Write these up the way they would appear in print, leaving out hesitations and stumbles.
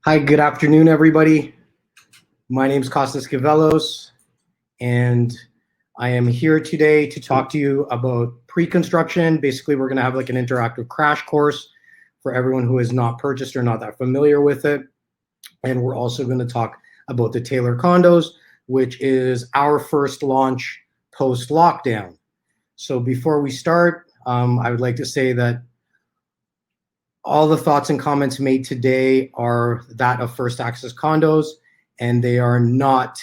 Hi, good afternoon, everybody. My name is Costas Kivelos, and I am here today to talk to you about pre-construction. Basically, we're going to have like an interactive crash course for everyone who has not purchased or not that familiar with it. And we're also going to talk about the Tailor Condos, which is our first launch post-lockdown. So before we start, I would like to say that all the thoughts and comments made today are that of First Access Condos, and they are not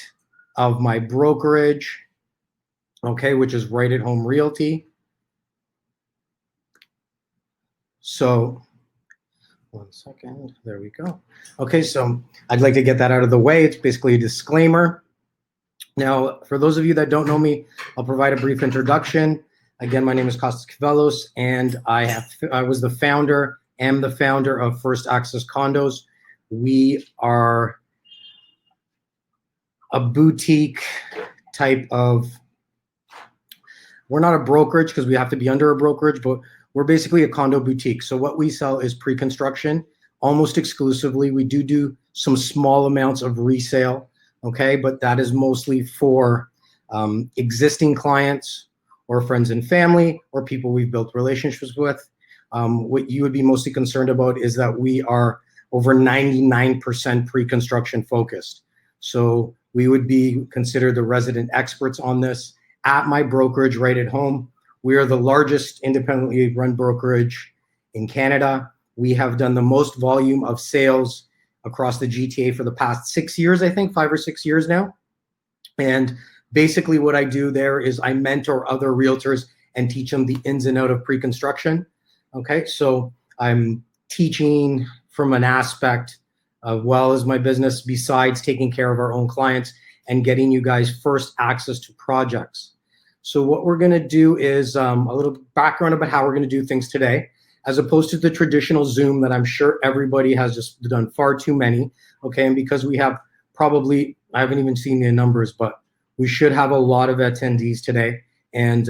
of my brokerage, okay, which is Right at Home Realty. So, one second, there we go. Okay, so I'd like to get that out of the way. It's basically a disclaimer. Now, for those of you that don't know me, I'll provide a brief introduction. Again, my name is Costas Kivelos, and I was the founder of First Access Condos. We are a boutique type of, we're not a brokerage because we have to be under a brokerage, but we're basically a condo boutique. So what we sell is pre-construction almost exclusively. We do some small amounts of resale, okay? But that is mostly for existing clients or friends and family or people we've built relationships with. What you would be mostly concerned about is that we are over 99% pre-construction focused. So we would be considered the resident experts on this. At my brokerage, Right at Home, we are the largest independently run brokerage in Canada. We have done the most volume of sales across the GTA for the past 6 years, I think, 5 or 6 years now. And basically what I do there is I mentor other realtors and teach them the ins and outs of pre-construction. Okay, so I'm teaching from an aspect of, well, as my business, besides taking care of our own clients and getting you guys first access to projects. So what we're going to do is a little background about how we're going to do things today, as opposed to the traditional Zoom that I'm sure everybody has just done far too many. Okay, and because we have probably, I haven't even seen the numbers, but we should have a lot of attendees today, and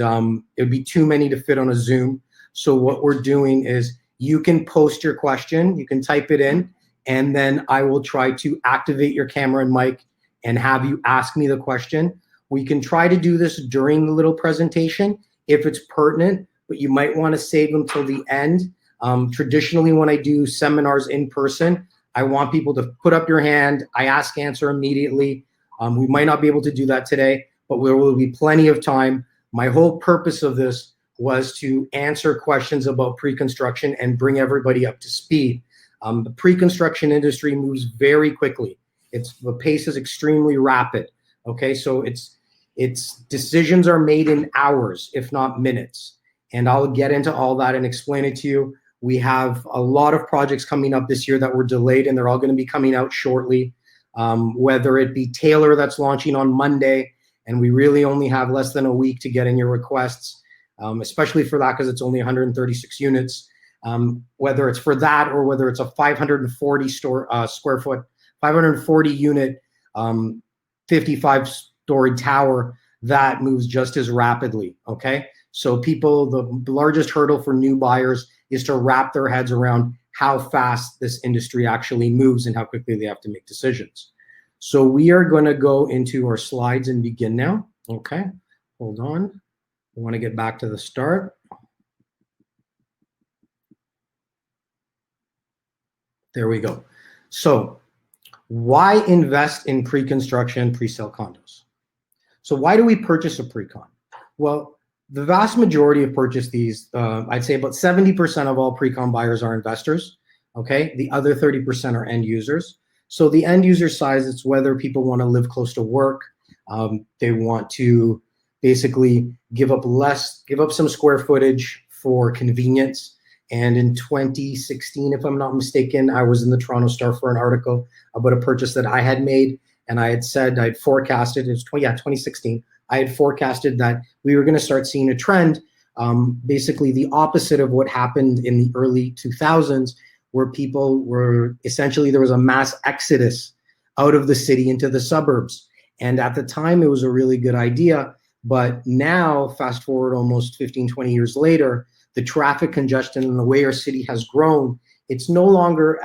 it would be too many to fit on a Zoom. So what we're doing is you can post your question, you can type it in, and then I will try to activate your camera and mic and have you ask me the question. We can try to do this during the little presentation if it's pertinent, but you might want to save them till the end. Traditionally, when I do seminars in person, I want people to put up your hand. I ask, answer immediately. We might not be able to do that today, but there will be plenty of time. My whole purpose of this was to answer questions about pre-construction and bring everybody up to speed. The pre-construction industry moves very quickly. The pace is extremely rapid. Okay, so its decisions are made in hours, if not minutes. And I'll get into all that and explain it to you. We have a lot of projects coming up this year that were delayed, and they're all going to be coming out shortly. Whether it be Tailor that's launching on Monday, and we really only have less than a week to get in your requests. Especially for that because it's only 136 units. Whether it's for that or whether it's a 540 square foot, 540 unit, 55-story tower, that moves just as rapidly, okay? So the largest hurdle for new buyers is to wrap their heads around how fast this industry actually moves and how quickly they have to make decisions. So we are going to go into our slides and begin now, okay? Hold on. I want to get back to the start. There we go. So why invest in pre-construction, pre-sale condos? So why do we purchase a pre-con? Well, the vast majority have purchased these. I'd say about 70% of all pre-con buyers are investors. Okay, the other 30% are end users. So the end user size, it's whether people want to live close to work. They want to basically give up some square footage for convenience. And in 2016, if I'm not mistaken, I was in the Toronto Star for an article about a purchase that I had made. And I had said, I'd forecasted, it was 2016, I had forecasted that we were going to start seeing a trend, basically the opposite of what happened in the early 2000s, where people were, essentially there was a mass exodus out of the city into the suburbs. And at the time, it was a really good idea. But now, fast forward almost 15, 20 years later, the traffic congestion and the way our city has grown It's no longer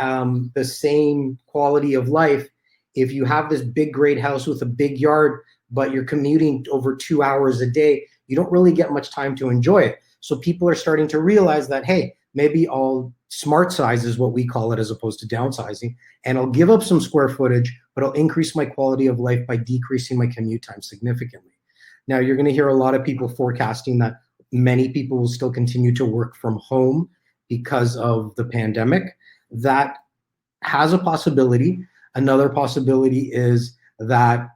the same quality of life if you have this big, great house with a big yard, but you're commuting over 2 hours a day. You don't really get much time to enjoy it. So people are starting to realize that, hey, maybe I'll smart size is what we call it, as opposed to downsizing, and I'll give up some square footage, but I'll increase my quality of life by decreasing my commute time significantly. Now, you're going to hear a lot of people forecasting that many people will still continue to work from home because of the pandemic. That has a possibility. Another possibility is that,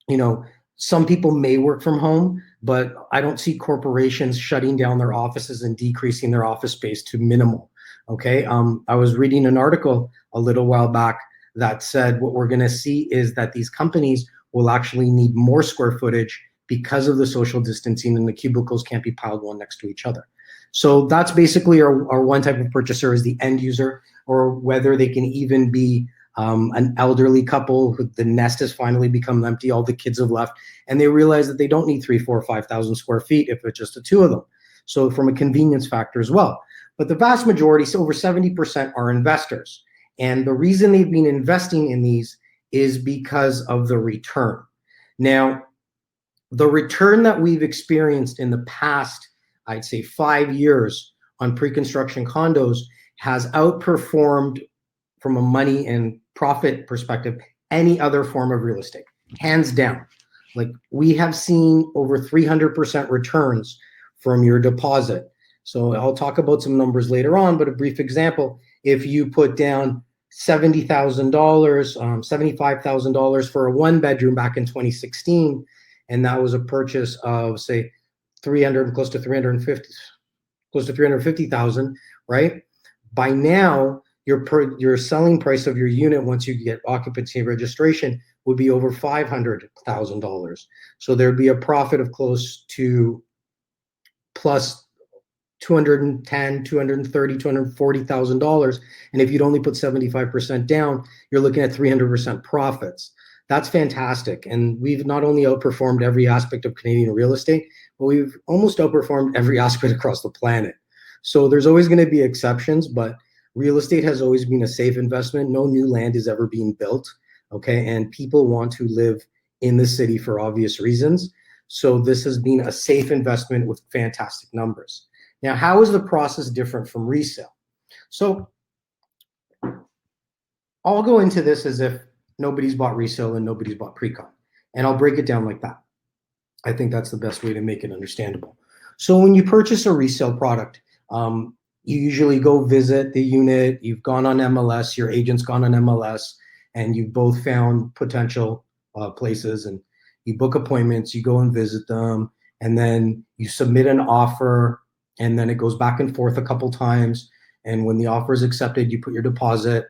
you know, some people may work from home, but I don't see corporations shutting down their offices and decreasing their office space to minimal. Okay. I was reading an article a little while back that said what we're going to see is that these companies will actually need more square footage because of the social distancing, and the cubicles can't be piled one next to each other. So that's basically our one type of purchaser, is the end user, or whether they can even be an elderly couple who the nest has finally become empty, all the kids have left, and they realize that they don't need 3, 4, 5,000 square feet if it's just the two of them. So from a convenience factor as well. But the vast majority, so over 70%, are investors. And the reason they've been investing in these is because of the return. Now, the return that we've experienced in the past, I'd say 5 years on pre-construction condos, has outperformed, from a money and profit perspective, any other form of real estate, hands down. Like, we have seen over 300% returns from your deposit. So I'll talk about some numbers later on, but a brief example: if you put down $70,000, $75,000 for a one bedroom back in 2016, and that was a purchase of, say, 300, close to 350,000, right? By now, your selling price of your unit, once you get occupancy and registration, would be over $500,000. So there'd be a profit of close to plus $210,000, $230,000, $240,000. And if you'd only put 75% down, you're looking at 300% profits. That's fantastic. And we've not only outperformed every aspect of Canadian real estate, but we've almost outperformed every aspect across the planet. So there's always going to be exceptions, but real estate has always been a safe investment. No new land is ever being built, okay? And people want to live in the city for obvious reasons. So this has been a safe investment with fantastic numbers. Now, how is the process different from resale? So I'll go into this as if nobody's bought resale and nobody's bought pre-con, and I'll break it down like that. I think that's the best way to make it understandable. So when you purchase a resale product, you usually go visit the unit, you've gone on MLS, your agent's gone on MLS, and you've both found potential places, and you book appointments, you go and visit them, and then you submit an offer, and then it goes back and forth a couple times. And when the offer is accepted, you put your deposit.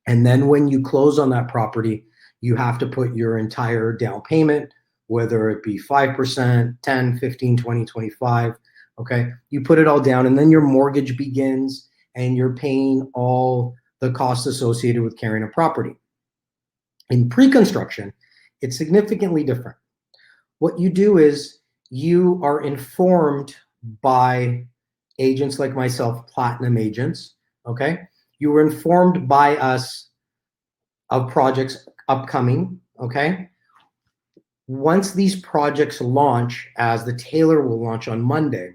And then when you close on that property, you have to put your entire down payment, whether it be 5%, 10, 15, 20, 25. Okay, you put it all down, and then your mortgage begins, and you're paying all the costs associated with carrying a property. In pre-construction, it's significantly different. What you do is you are informed by agents like myself, platinum agents, okay? You were informed by us of projects upcoming, okay? Once these projects launch, as the Tailor will launch on Monday,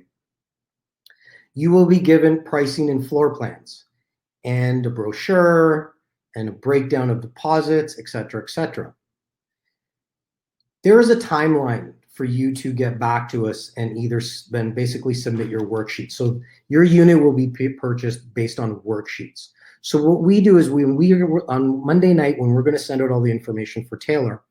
you will be given pricing and floor plans and a brochure and a breakdown of deposits, et cetera, et cetera. There is a timeline for you to get back to us and either then basically submit your worksheet. So your unit will be purchased based on worksheets. So what we do is when we on Monday night, when we're going to send out all the information for Tailor,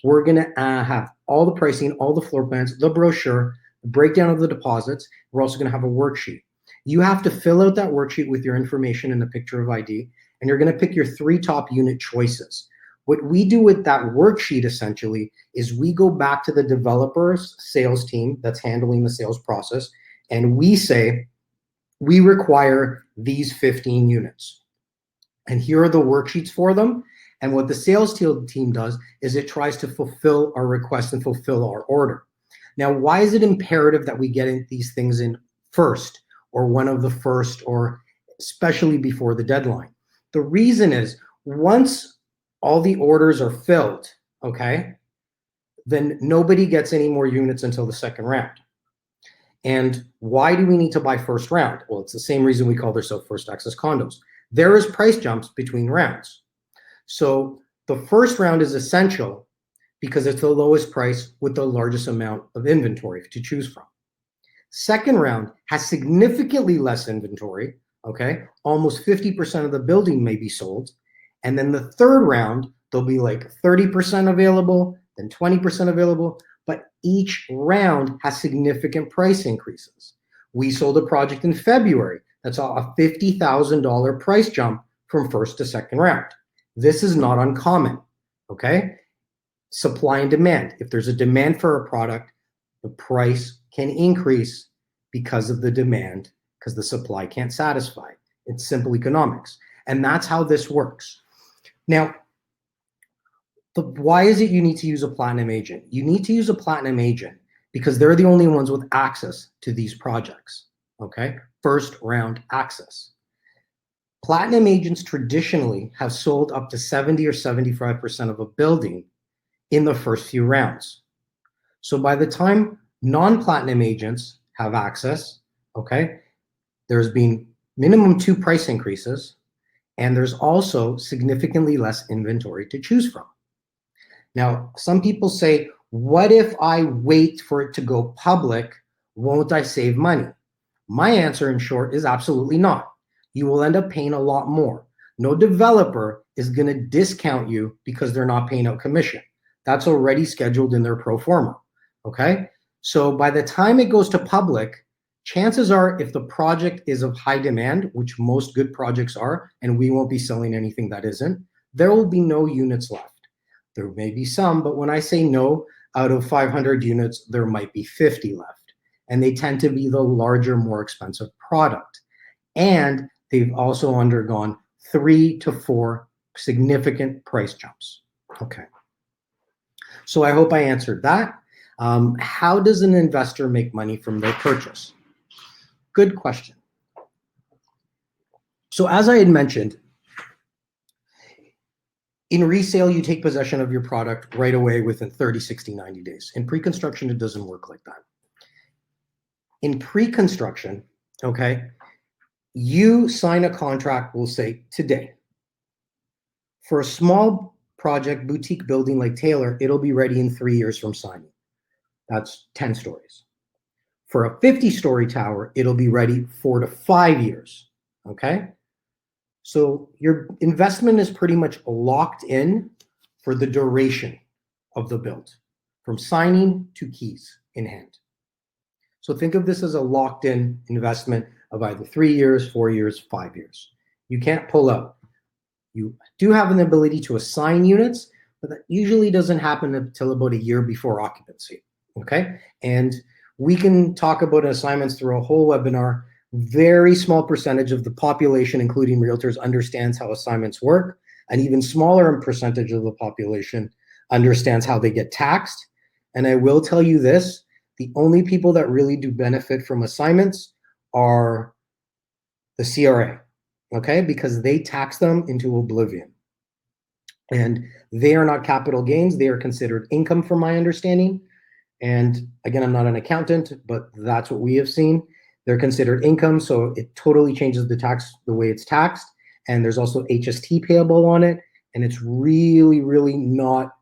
we're going to have all the pricing, all the floor plans, the brochure, the breakdown of the deposits. We're also going to have a worksheet. You have to fill out that worksheet with your information and a picture of ID, and you're going to pick your 3 top unit choices. What we do with that worksheet essentially is we go back to the developer's sales team that's handling the sales process, and we say, we require these 15 units. And here are the worksheets for them. And what the sales team does is it tries to fulfill our request and fulfill our order. Now, why is it imperative that we get these things in first, or one of the first, or especially before the deadline. The reason is once all the orders are filled, okay, then nobody gets any more units until the second round. And why do we need to buy first round? Well, it's the same reason we call ourselves first access condos. There is price jumps between rounds. So the first round is essential because it's the lowest price with the largest amount of inventory to choose from. Second round has significantly less inventory, okay? Almost 50% of the building may be sold. And then the third round, there'll be like 30% available, then 20% available, but each round has significant price increases. We sold a project in February that saw a $50,000 price jump from first to second round. This is not uncommon, okay? Supply and demand. If there's a demand for a product, the price can increase because of the demand, because the supply can't satisfy. It's simple economics. And that's how this works. Now, why is it you need to use a platinum agent? You need to use a platinum agent because they're the only ones with access to these projects, okay? First round access. Platinum agents traditionally have sold up to 70 or 75% of a building in the first few rounds. So by the time non-platinum agents have access, okay, there's been minimum 2 price increases, and there's also significantly less inventory to choose from. Now, some people say, what if I wait for it to go public? Won't I save money? My answer, in short, is absolutely not. You will end up paying a lot more. No developer is going to discount you because they're not paying out commission. That's already scheduled in their pro forma, okay? So by the time it goes to public, chances are if the project is of high demand, which most good projects are, and we won't be selling anything that isn't, there will be no units left. There may be some, but when I say no, out of 500 units, there might be 50 left. And they tend to be the larger, more expensive product. And they've also undergone 3 to 4 significant price jumps. Okay. So I hope I answered that. How does an investor make money from their purchase? Good question. So as I had mentioned, in resale, you take possession of your product right away within 30, 60, 90 days. In pre-construction, it doesn't work like that. In pre-construction, okay, you sign a contract, we'll say today. For a small project, boutique building like Tailor, it'll be ready in 3 years from signing. That's 10 stories. For a 50-story tower, it'll be ready 4 to 5 years, okay? So your investment is pretty much locked in for the duration of the build, from signing to keys in hand. So think of this as a locked-in investment of either 3 years, 4 years, 5 years. You can't pull out. You do have an ability to assign units, but that usually doesn't happen until about a year before occupancy, okay? And we can talk about assignments through a whole webinar. Very small percentage of the population, including realtors, understands how assignments work. An even smaller percentage of the population understands how they get taxed. And I will tell you this, the only people that really do benefit from assignments are the CRA, okay? Because they tax them into oblivion. And they are not capital gains. They are considered income from my understanding. And again, I'm not an accountant, but that's what we have seen. They're considered income, so it totally changes the way it's taxed. And there's also HST payable on it. And it's really, really not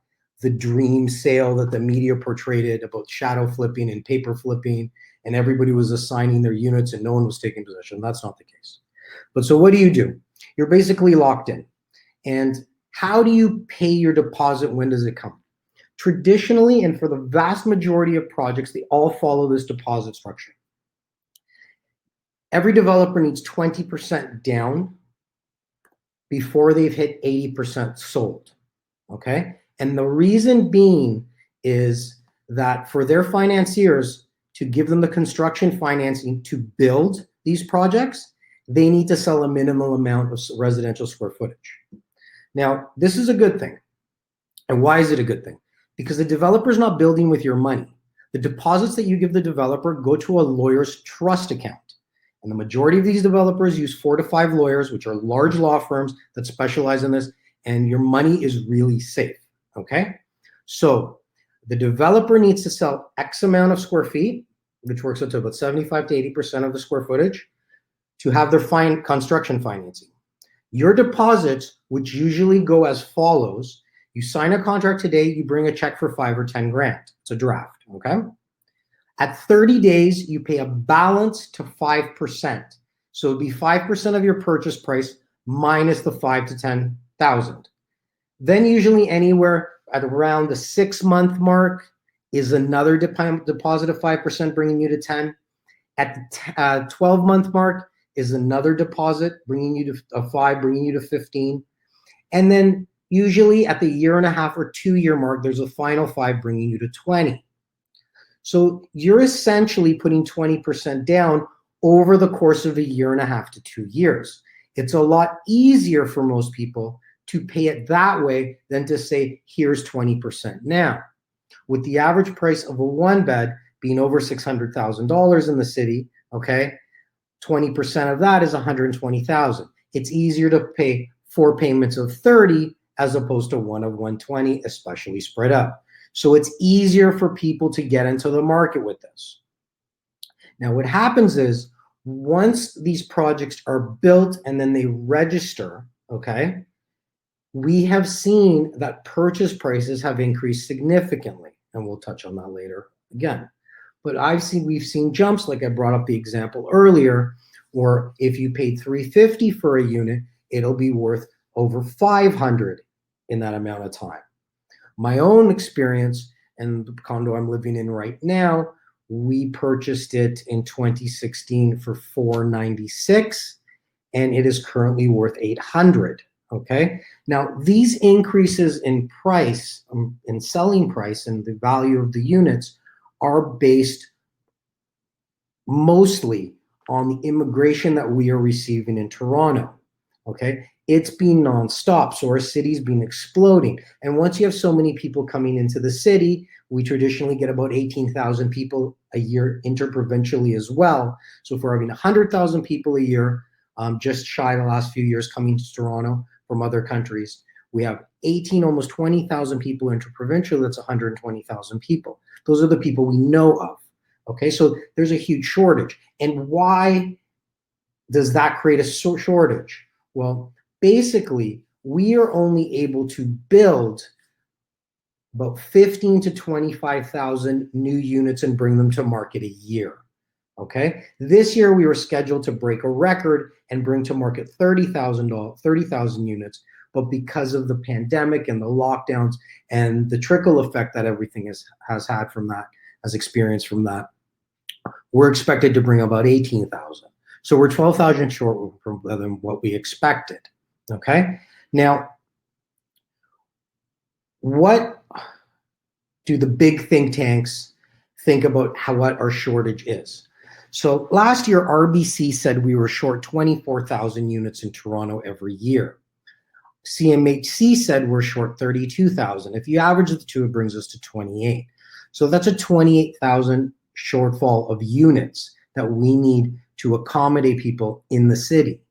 the dream sale that the media portrayed it about shadow flipping and paper flipping, and everybody was assigning their units and no one was taking possession. That's not the case. But so what do? You're basically locked in. And how do you pay your deposit? When does it come? Traditionally, and for the vast majority of projects, they all follow this deposit structure. Every developer needs 20% down before they've hit 80% sold, okay? And the reason being is that for their financiers to give them the construction financing to build these projects, they need to sell a minimal amount of residential square footage. Now, this is a good thing. And why is it a good thing? Because the developer's not building with your money. The deposits that you give the developer go to a lawyer's trust account. And the majority of these developers use 4 to 5 lawyers, which are large law firms that specialize in this, and your money is really safe, okay? So the developer needs to sell X amount of square feet, which works out to about 75 to 80% of the square footage, to have their construction financing. Your deposits, which usually go as follows: you sign a contract today, you bring a check for 5 or 10 grand. It's a draft, okay? At 30 days, you pay a balance to 5%. So it'd be 5% of your purchase price minus the 5 to 10,000. Then usually anywhere at around the 6-month mark is another deposit of 5% bringing you to 10. At the 12-month mark is another deposit bringing you to 5, bringing you to 15. And then usually at the 1.5 or 2-year mark, there's a final 5 bringing you to 20. So you're essentially putting 20% down over the course of 1.5 to 2 years. It's a lot easier for most people to pay it that way than to say, here's 20% now. With the average price of a 1-bed being over $600,000 in the city, okay, 20% of that is $120,000. It's easier to pay 4 payments of 30 as opposed to one of 120, especially spread out. So it's easier for people to get into the market with this. Now, what happens is once these projects are built and then they register, okay, we have seen that purchase prices have increased significantly, and we'll touch on that later again. But we've seen jumps, like I brought up the example earlier, or if you paid $350 for a unit, it'll be worth over $500 in that amount of time. My own experience, and the condo I'm living in right now, we purchased it in 2016 for $496, and it is currently worth $800. Okay. Now, these increases in price, in selling price, and the value of the units are based mostly on the immigration that we are receiving in Toronto. Okay. It's been nonstop. So our city's been exploding. And once you have so many people coming into the city, we traditionally get about 18,000 people a year interprovincially as well. So if we're having 100,000 people a year, just shy of the last few years coming to Toronto from other countries, we have 18, almost 20,000 people interprovincial. That's 120,000 people. Those are the people we know of. Okay, so there's a huge shortage. And why does that create a shortage? Well, basically, we are only able to build about 15 to 25,000 new units and bring them to market a year. Okay, this year we were scheduled to break a record and bring to market 30,000 units, but because of the pandemic and the lockdowns and the trickle effect that everything has had from that, has experienced from that, we're expected to bring about 18,000. So we're 12,000 short than what we expected. Okay, now what do the big think tanks think about what our shortage is? So last year, RBC said we were short 24,000 units in Toronto every year. CMHC said we're short 32,000. If you average the two, it brings us to 28. So that's a 28,000 shortfall of units that we need to accommodate people in the city.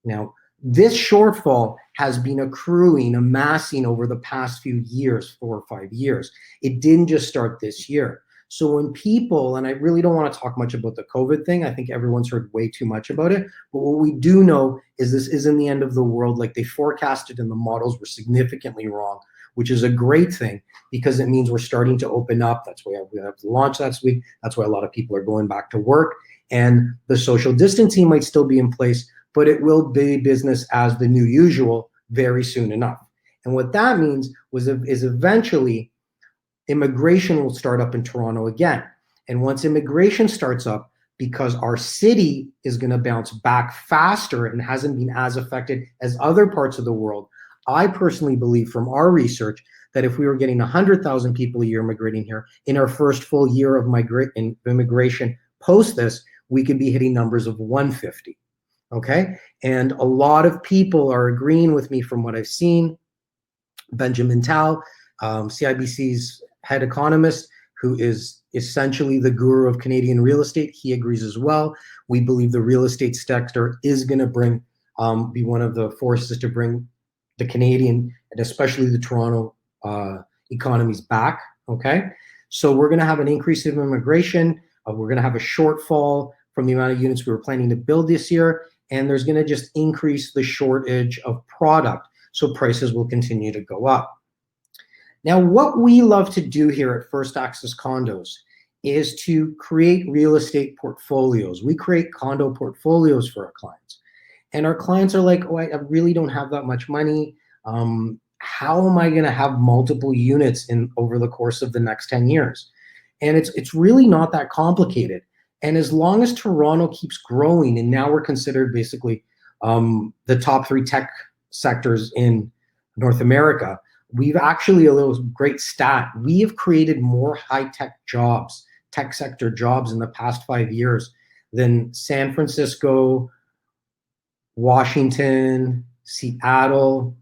Now, this shortfall has been accruing, amassing over the past few years, 4 or 5 years. It didn't just start this year. So when people, and I really don't want to talk much about the COVID thing, I think everyone's heard way too much about it, but what we do know is this isn't the end of the world. Like they forecasted and the models were significantly wrong, which is a great thing because it means we're starting to open up. That's why we have the launch last week. That's why a lot of people are going back to work, and the social distancing might still be in place, but it will be business as the new usual very soon enough. And what that means is eventually immigration will start up in Toronto again. And once immigration starts up, because our city is going to bounce back faster and hasn't been as affected as other parts of the world, I personally believe from our research that if we were getting 100,000 people a year immigrating here in our first full year of immigration post this, we could be hitting numbers of 150. Okay. And a lot of people are agreeing with me from what I've seen. Benjamin Tal, CIBC's head economist, who is essentially the guru of Canadian real estate. He agrees as well. We believe the real estate sector is going to be one of the forces to bring the Canadian and especially the Toronto economies back. Okay, so we're going to have an increase in immigration. We're going to have a shortfall from the amount of units we were planning to build this year, and there's going to just increase the shortage of product. So prices will continue to go up. Now, what we love to do here at First Access Condos is to create real estate portfolios. We create condo portfolios for our clients. And our clients are like, oh, I really don't have that much money. How am I going to have multiple units over the course of the next 10 years? And it's really not that complicated. And as long as Toronto keeps growing, and now we're considered basically the top 3 tech sectors in North America, we've actually, a little great stat, we have created more high-tech jobs, tech sector jobs in the past 5 years than San Francisco, Washington, Seattle,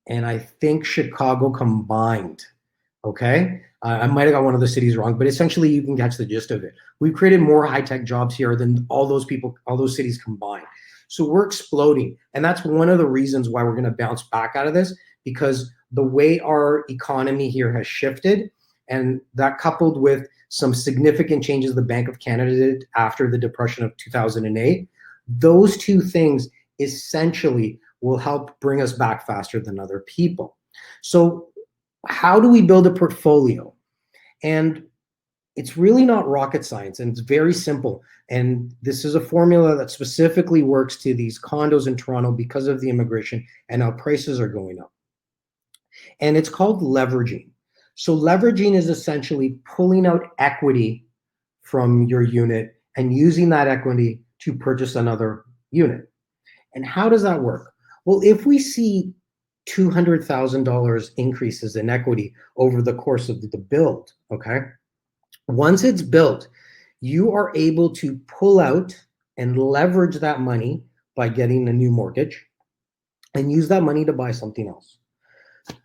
and I think Chicago combined, okay? I might have got one of the cities wrong, but essentially you can catch the gist of it. We've created more high-tech jobs here than all those cities combined. So we're exploding. And that's one of the reasons why we're gonna bounce back out of this, because the way our economy here has shifted, and that coupled with some significant changes the Bank of Canada did after the Depression of 2008, those two things essentially will help bring us back faster than other people. So how do we build a portfolio? And it's really not rocket science, and it's very simple. And this is a formula that specifically works to these condos in Toronto because of the immigration and how prices are going up. And it's called leveraging. So leveraging is essentially pulling out equity from your unit and using that equity to purchase another unit. And how does that work? Well, if we see $200,000 increases in equity over the course of the build, okay? Once it's built, you are able to pull out and leverage that money by getting a new mortgage and use that money to buy something else.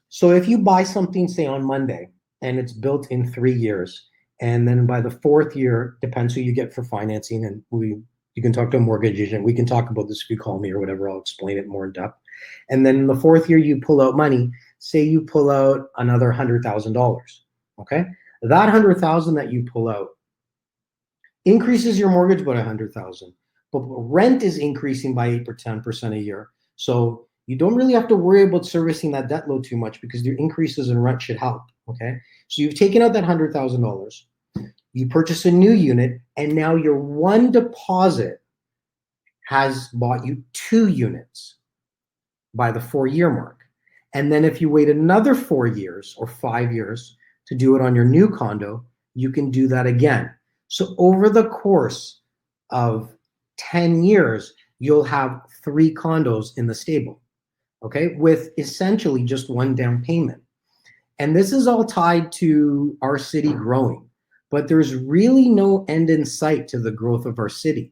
So if you buy something, say on Monday, and it's built in 3 years, and then by the 4th year, depends who you get for financing, and you can talk to a mortgage agent. We can talk about this if you call me or whatever. I'll explain it more in depth. And then in the 4th year, you pull out money. Say you pull out another $100,000. Okay, that $100,000 that you pull out increases your mortgage by $100,000, but rent is increasing by 8 or 10% a year. So you don't really have to worry about servicing that debt load too much because the increases in rent should help. Okay, so you've taken out that $100,000. You purchase a new unit, and now your one deposit has bought you 2 units by the 4-year mark. And then if you wait another 4 years or 5 years to do it on your new condo, you can do that again. So over the course of 10 years, you'll have 3 condos in the stable, okay, with essentially just one down payment. And this is all tied to our city growing, but there's really no end in sight to the growth of our city.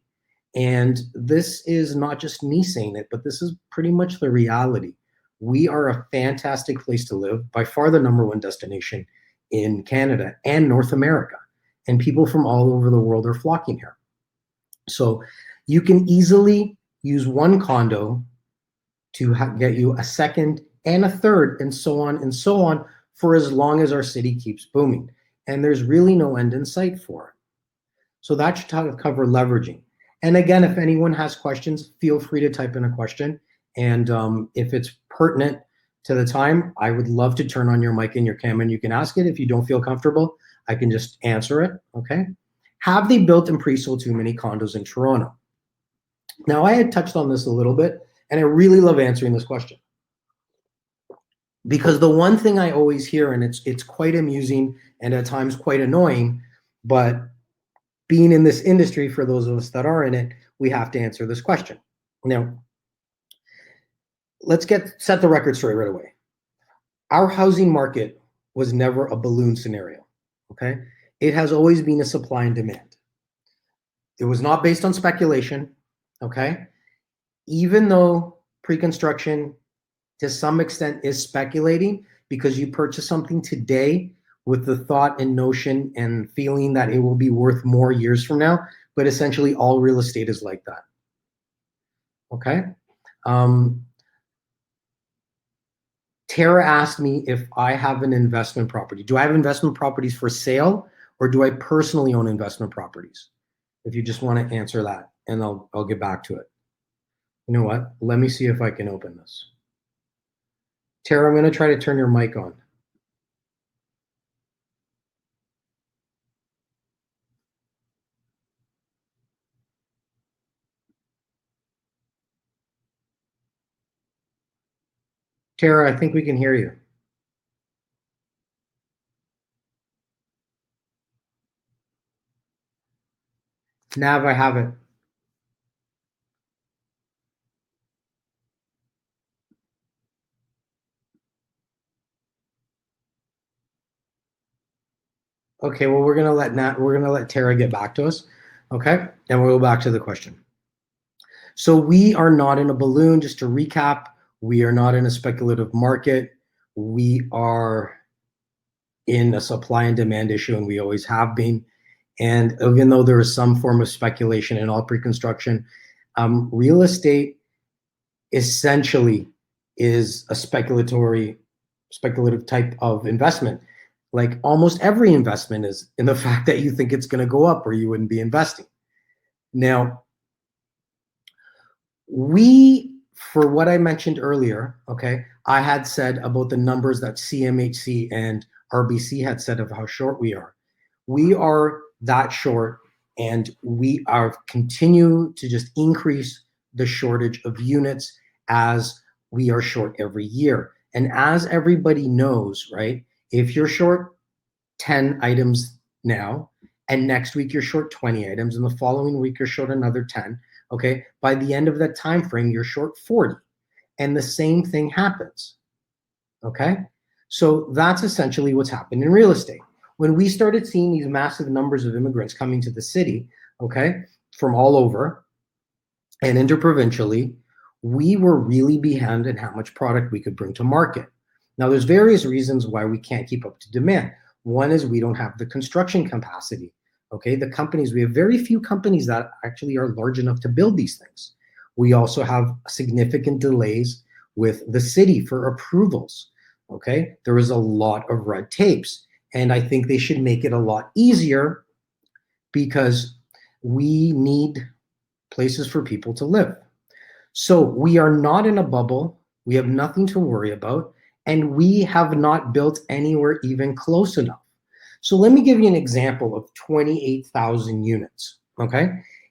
And this is not just me saying it, but this is pretty much the reality. We are a fantastic place to live, by far the #1 destination in Canada and North America. And people from all over the world are flocking here. So you can easily use one condo to get you a second and a third, and so on, for as long as our city keeps booming. And there's really no end in sight for it. So that should cover leveraging. And again, if anyone has questions, feel free to type in a question. And if it's pertinent to the time, I would love to turn on your mic and your camera, and you can ask it. If you don't feel comfortable, I can just answer it, okay? Have they built and pre-sold too many condos in Toronto? Now, I had touched on this a little bit, and I really love answering this question. Because the one thing I always hear, and it's quite amusing and at times quite annoying, but being in this industry, for those of us that are in it, we have to answer this question. Now, let's set the record straight right away. Our housing market was never a balloon scenario, okay? It has always been a supply and demand. It was not based on speculation, okay? Even though pre-construction to some extent is speculating, because you purchase something today with the thought and notion and feeling that it will be worth more years from now. But essentially, all real estate is like that. Okay. Tara asked me if I have an investment property. Do I have investment properties for sale, or do I personally own investment properties? If you just want to answer that, and I'll get back to it. You know what? Let me see if I can open this. Tara, I'm going to try to turn your mic on. Tara, I think we can hear you. Nav, I have it. Okay, well, we're gonna let Tara get back to us. Okay, and we'll go back to the question. So we are not in a balloon. Just to recap, we are not in a speculative market. We are in a supply and demand issue, and we always have been. And even though there is some form of speculation in all pre-construction, real estate essentially is a speculative type of investment. Like almost every investment is in the fact that you think it's going to go up or you wouldn't be investing. Now, for what I mentioned earlier, okay, I had said about the numbers that CMHC and RBC had said of how short we are. We are that short, and we are continue to just increase the shortage of units as we are short every year. And as everybody knows, right, if you're short 10 items now, and next week you're short 20 items, and the following week you're short another 10, okay, by the end of that time frame, you're short 40. And the same thing happens, okay? So that's essentially what's happened in real estate. When we started seeing these massive numbers of immigrants coming to the city, okay, from all over and interprovincially, we were really behind in how much product we could bring to market. Now, there's various reasons why we can't keep up to demand. One is we don't have the construction capacity, okay? The companies, we have very few companies that actually are large enough to build these things. We also have significant delays with the city for approvals, okay? There is a lot of red tapes, and I think they should make it a lot easier because we need places for people to live. So we are not in a bubble. We have nothing to worry about, and we have not built anywhere even close enough. So let me give you an example of 28,000 units, okay?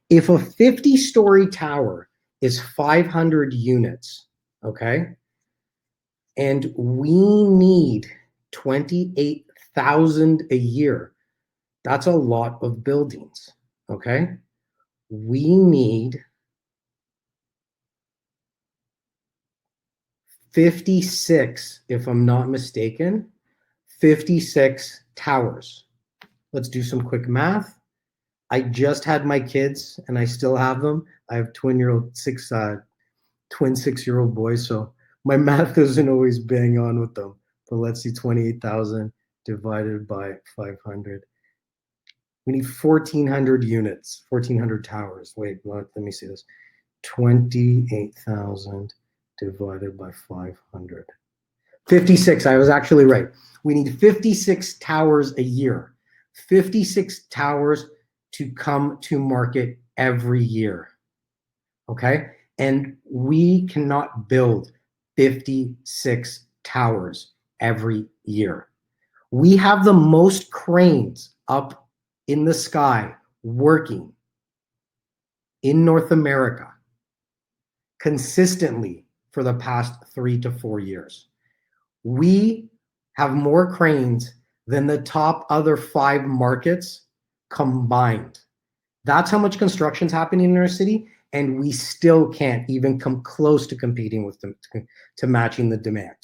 If a 50-story tower is 500 units, okay, and we need 28,000 a year, that's a lot of buildings, okay? We need 56, if I'm not mistaken, 56 towers. Let's do some quick math. I just had my kids, and I still have them. I have twin 6-year-old boys, so my math doesn't always bang on with them. But let's see, 28,000 divided by 500. We need 1,400 units, 1,400 towers. Wait, let me see this. 28,000 divided by 500. 56, I was actually right. We need 56 towers a year. 56 towers to come to market every year, okay? And we cannot build 56 towers every year. We have the most cranes up in the sky working in North America consistently for the past 3 to 4 years. We have more cranes than the top other 5 markets combined. That's how much construction's happening in our city, and we still can't even come close to competing with them, to matching the demand,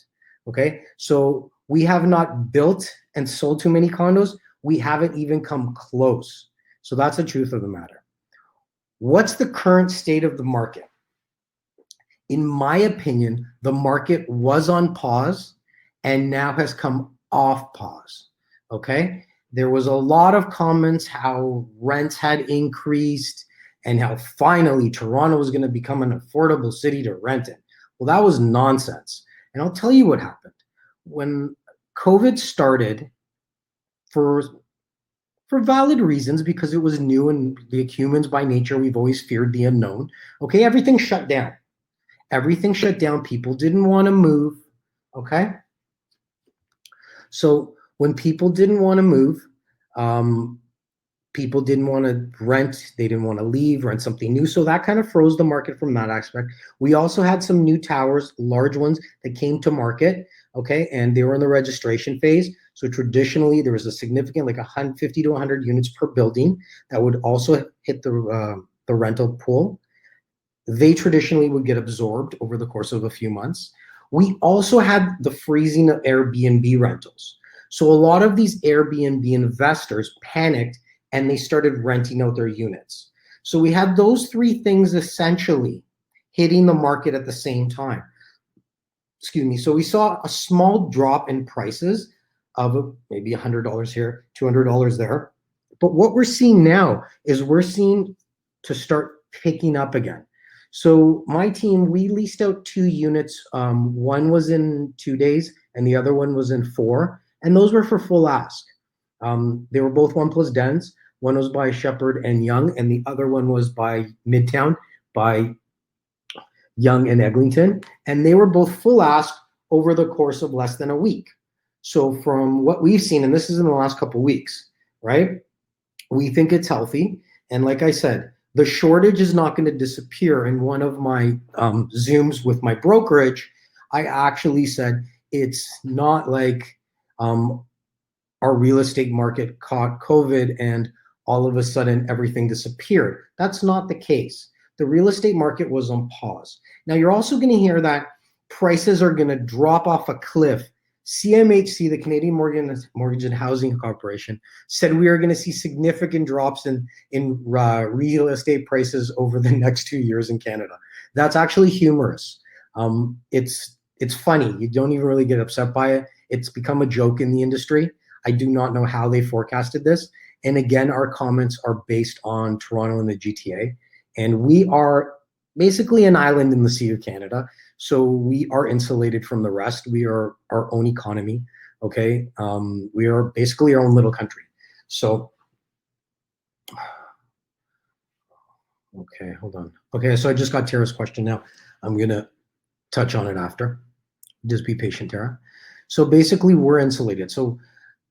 okay? So we have not built and sold too many condos. We haven't even come close. So that's the truth of the matter. What's the current state of the market? In my opinion, the market was on pause and now has come off pause. okay? There was a lot of comments how rents had increased and how finally Toronto was going to become an affordable city to rent in. Well, that was nonsense. And I'll tell you what happened. When COVID started, for valid reasons, because it was new and the humans by nature, we've always feared the unknown. Okay, everything shut down. Everything shut down. People didn't want to move. Okay. So when people didn't want to move, um, people didn't want to rent, they didn't want to leave, rent something new. So that kind of froze the market from that aspect. We also had some new towers, large ones that came to market, okay, and they were in the registration phase. So traditionally, there was a significant, like 150 to 100 units per building that would also hit the rental pool. They traditionally would get absorbed over the course of a few months. We also had the freezing of Airbnb rentals. So a lot of these Airbnb investors panicked and they started renting out their units. So we had those three things essentially hitting the market at the same time. Excuse me. So we saw a small drop in prices of maybe $100 here, $200 there. But what we're seeing now is we're seeing to start picking up again. So my team, we leased out 2 units. One was in 2 days and the other one was in 4. And those were for full ask. They were both 1+ dens. One was by Shepherd and Young, and the other one was by Midtown, by Young and Eglinton. And they were both full ask over the course of less than a week. So from what we've seen, and this is in the last couple of weeks, right? We think it's healthy. And like I said, the shortage is not going to disappear. In one of my Zooms with my brokerage, I actually said it's not like our real estate market caught COVID and all of a sudden everything disappeared. That's not the case. The real estate market was on pause. Now you're also going to hear that prices are going to drop off a cliff. CMHC, the Canadian Mortgage and Housing Corporation, said we are going to see significant drops in real estate prices over the next 2 years in Canada. That's actually humorous. It's funny. You don't even really get upset by it. It's become a joke in the industry. I do not know how they forecasted this. And again, our comments are based on Toronto and the GTA. And we are basically an island in the Sea of Canada. So we are insulated from the rest. We are our own economy, okay? We are basically our own little country. So, okay, hold on. Okay, so I just got Tara's question now. I'm gonna touch on it after. Just be patient, Tara. So basically we're insulated. So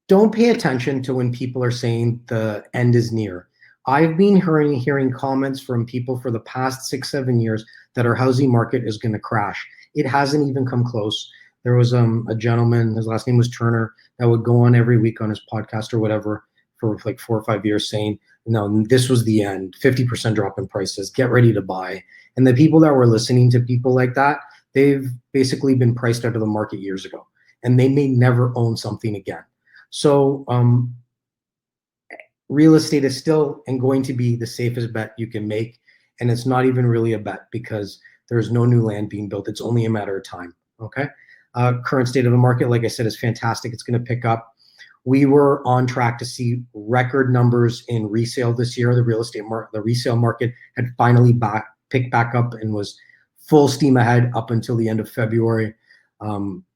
don't pay attention to when people are saying the end is near. I've been hearing comments from people for the past 6-7 years that our housing market is going to crash. It hasn't even come close. There was a gentleman, his last name was Turner, that would go on every week on his podcast or whatever for like 4 or 5 years saying, no, this was the end, 50% drop in prices, get ready to buy. And the people that were listening to people like that, they've basically been priced out of the market years ago, and they may never own something again. So real estate is still and going to be the safest bet you can make. And it's not even really a bet because there's no new land being built. It's only a matter of time, okay? Current state of the market, like I said, is fantastic. It's gonna pick up. We were on track to see record numbers in resale this year. The resale market had finally picked back up and was full steam ahead up until the end of February.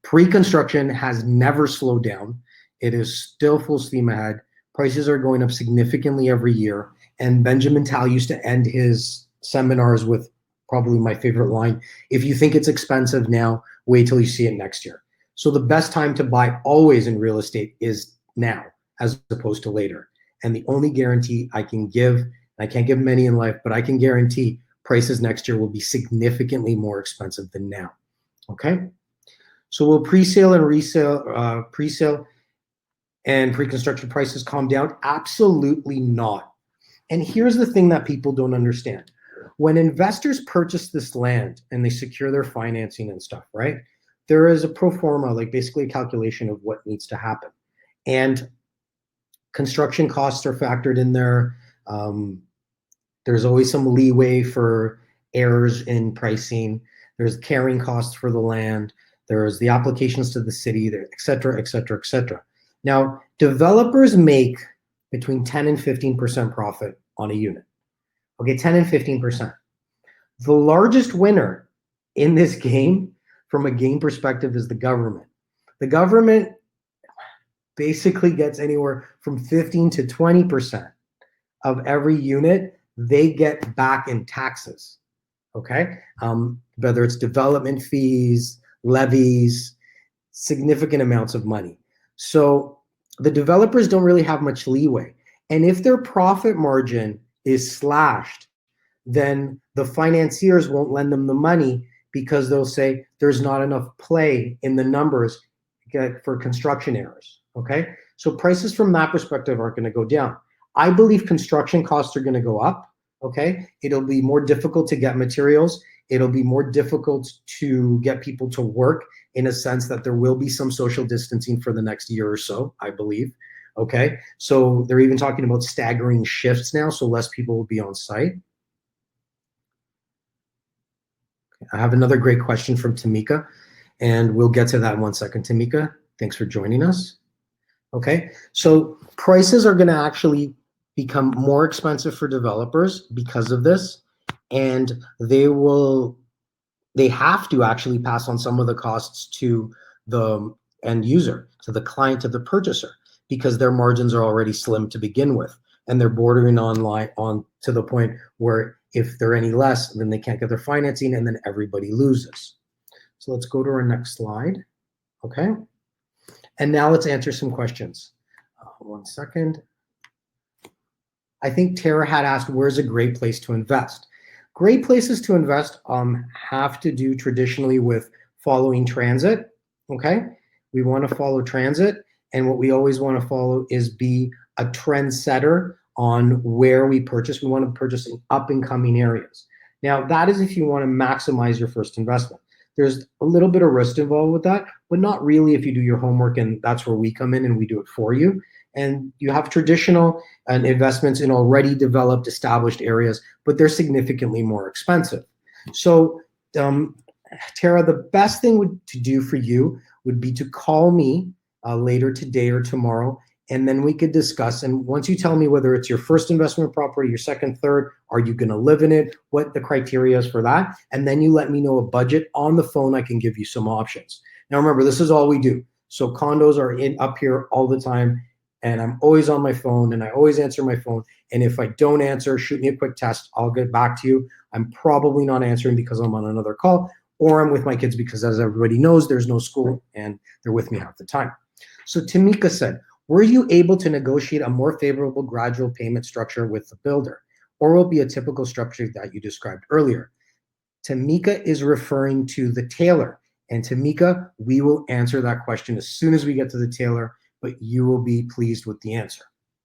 Pre-construction has never slowed down. It is still full steam ahead. Prices are going up significantly every year. And Benjamin Tal used to end his seminars with probably my favorite line: if you think it's expensive now, wait till you see it next year. So the best time to buy always in real estate is now, as opposed to later. And the only guarantee I can give, and I can't give many in life, but I can guarantee prices next year will be significantly more expensive than now, okay? So will pre-sale and resale, pre-sale and pre-construction prices calm down? Absolutely not. And here's the thing that people don't understand. When investors purchase this land and they secure their financing and stuff, right? There is a pro forma, like basically a calculation of what needs to happen. And construction costs are factored in there. There's always some leeway for errors in pricing. There's carrying costs for the land. There's the applications to the city, et cetera, et cetera, et cetera. Now, Developers make between 10 and 15% profit on a unit. Okay, 10 and 15%. The largest winner in this game, from a game perspective, is the government. The government basically gets anywhere from 15 to 20% of every unit they get back in taxes. Okay, whether it's development fees, levies, significant amounts of money. So the developers don't really have much leeway. And if their profit margin is slashed, then the financiers won't lend them the money because they'll say there's not enough play in the numbers for construction errors. Okay, so prices from that perspective aren't going to go down. I believe construction costs are going to go up. Okay, it'll be more difficult to get materials. It'll be more difficult to get people to work, in a sense that there will be some social distancing for the next year or so, I believe. Okay, so they're even talking about staggering shifts now, so less people will be on site. I have another great question from Tamika, and we'll get to that in 1 second. Tamika, thanks for joining us. Okay, so prices are going to actually become more expensive for developers because of this, and they have to actually pass on some of the costs to the end user, to the client, to the purchaser, because their margins are already slim to begin with, and they're bordering on to the point where if they're any less, then they can't get their financing, and then everybody loses. So let's go to our next slide. Okay, and now let's answer some questions. 1 second. I think Tara had asked, where's a great place to invest? Great places to invest have to do traditionally with following transit. Okay, we want to follow transit, and what we always want to follow is be a trendsetter on where we purchase. We want to purchase in up and coming areas. Now, that is if you want to maximize your first investment. There's a little bit of risk involved with that, but not really if you do your homework, and that's where we come in and we do it for you. And you have traditional investments in already developed, established areas, but they're significantly more expensive. So, Tara, the best thing to do for you would be to call me later today or tomorrow, and then we could discuss. And once you tell me whether it's your first investment property, your second, third, are you going to live in it, what the criteria is for that, and then you let me know a budget on the phone, I can give you some options. Now, remember, this is all we do. So condos are up here all the time, and I'm always on my phone, and I always answer my phone. And if I don't answer, shoot me a quick text. I'll get back to you. I'm probably not answering because I'm on another call, or I'm with my kids because, as everybody knows, there's no school and they're with me half the time. So Tamika said, were you able to negotiate a more favorable gradual payment structure with the builder, or will it be a typical structure that you described earlier? Tamika is referring to the Tailor. And Tamika, we will answer that question as soon as we get to the Tailor, but you will be pleased with the answer.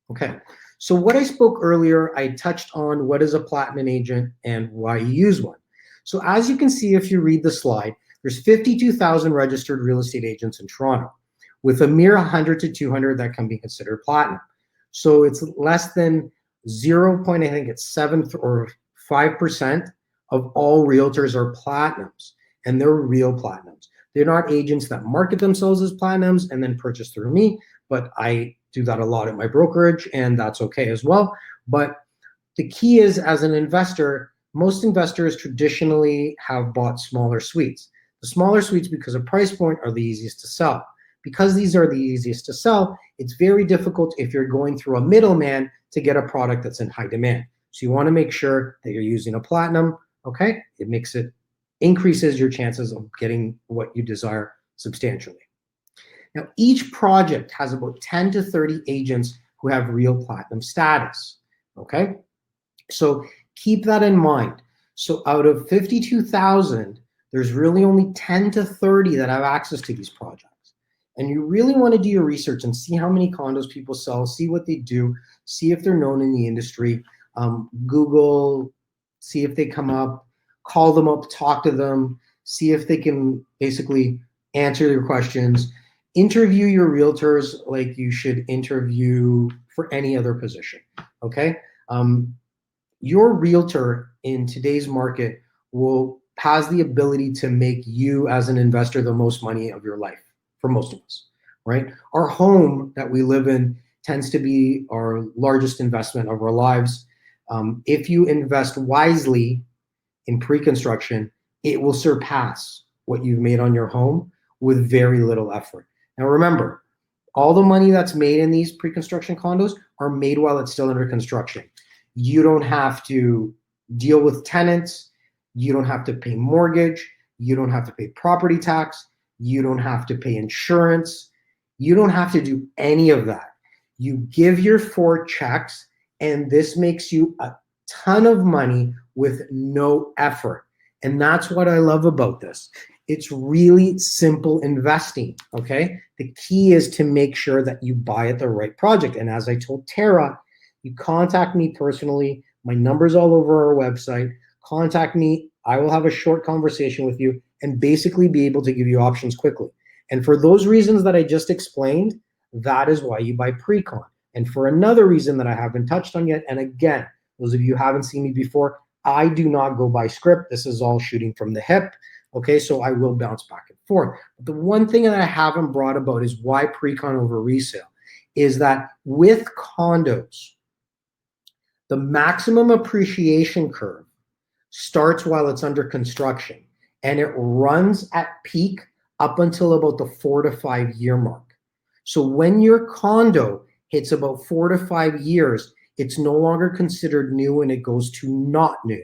Okay, so what I spoke earlier, I touched on what is a platinum agent and why you use one. So as you can see, if you read the slide, there's 52,000 registered real estate agents in Toronto, with a mere 100 to 200 that can be considered platinum. So it's less than 0.7 or 5% of all realtors are platinums, and they're real platinums. They're not agents that market themselves as platinums and then purchase through me, but I do that a lot at my brokerage, and that's okay as well. But the key is, as an investor, most investors traditionally have bought smaller suites. The smaller suites, because of price point, are the easiest to sell. Because these are the easiest to sell, it's very difficult if you're going through a middleman to get a product that's in high demand. So you want to make sure that you're using a platinum, okay? It increases your chances of getting what you desire substantially. Now, each project has about 10 to 30 agents who have real platinum status, okay? So keep that in mind. So out of 52,000, there's really only 10 to 30 that have access to these projects. And you really want to do your research and see how many condos people sell, see what they do, see if they're known in the industry, Google, see if they come up, call them up, talk to them, see if they can basically answer your questions. Interview your realtors like you should interview for any other position, okay? Your realtor in today's market has the ability to make you as an investor the most money of your life, for most of us, right? Our home that we live in tends to be our largest investment of our lives. If you invest wisely in pre-construction, it will surpass what you've made on your home with very little effort. Now remember, all the money that's made in these pre-construction condos are made while it's still under construction. You don't have to deal with tenants. You don't have to pay mortgage. You don't have to pay property tax. You don't have to pay insurance. You don't have to do any of that. You give your 4 checks, and this makes you a ton of money with no effort. And that's what I love about this. It's really simple investing, okay? The key is to make sure that you buy at the right project. And as I told Tara, you contact me personally. My number's all over our website. Contact me. I will have a short conversation with you and basically be able to give you options quickly. And for those reasons that I just explained, that is why you buy pre-con. And for another reason that I haven't touched on yet, and again, those of you who haven't seen me before, I do not go by script. This is all shooting from the hip. Okay, so I will bounce back and forth. But the one thing that I haven't brought about is why pre-con over resale is that with condos, the maximum appreciation curve starts while it's under construction, and it runs at peak up until about the 4 to 5 year mark. So when your condo hits about 4 to 5 years, it's no longer considered new and it goes to not new.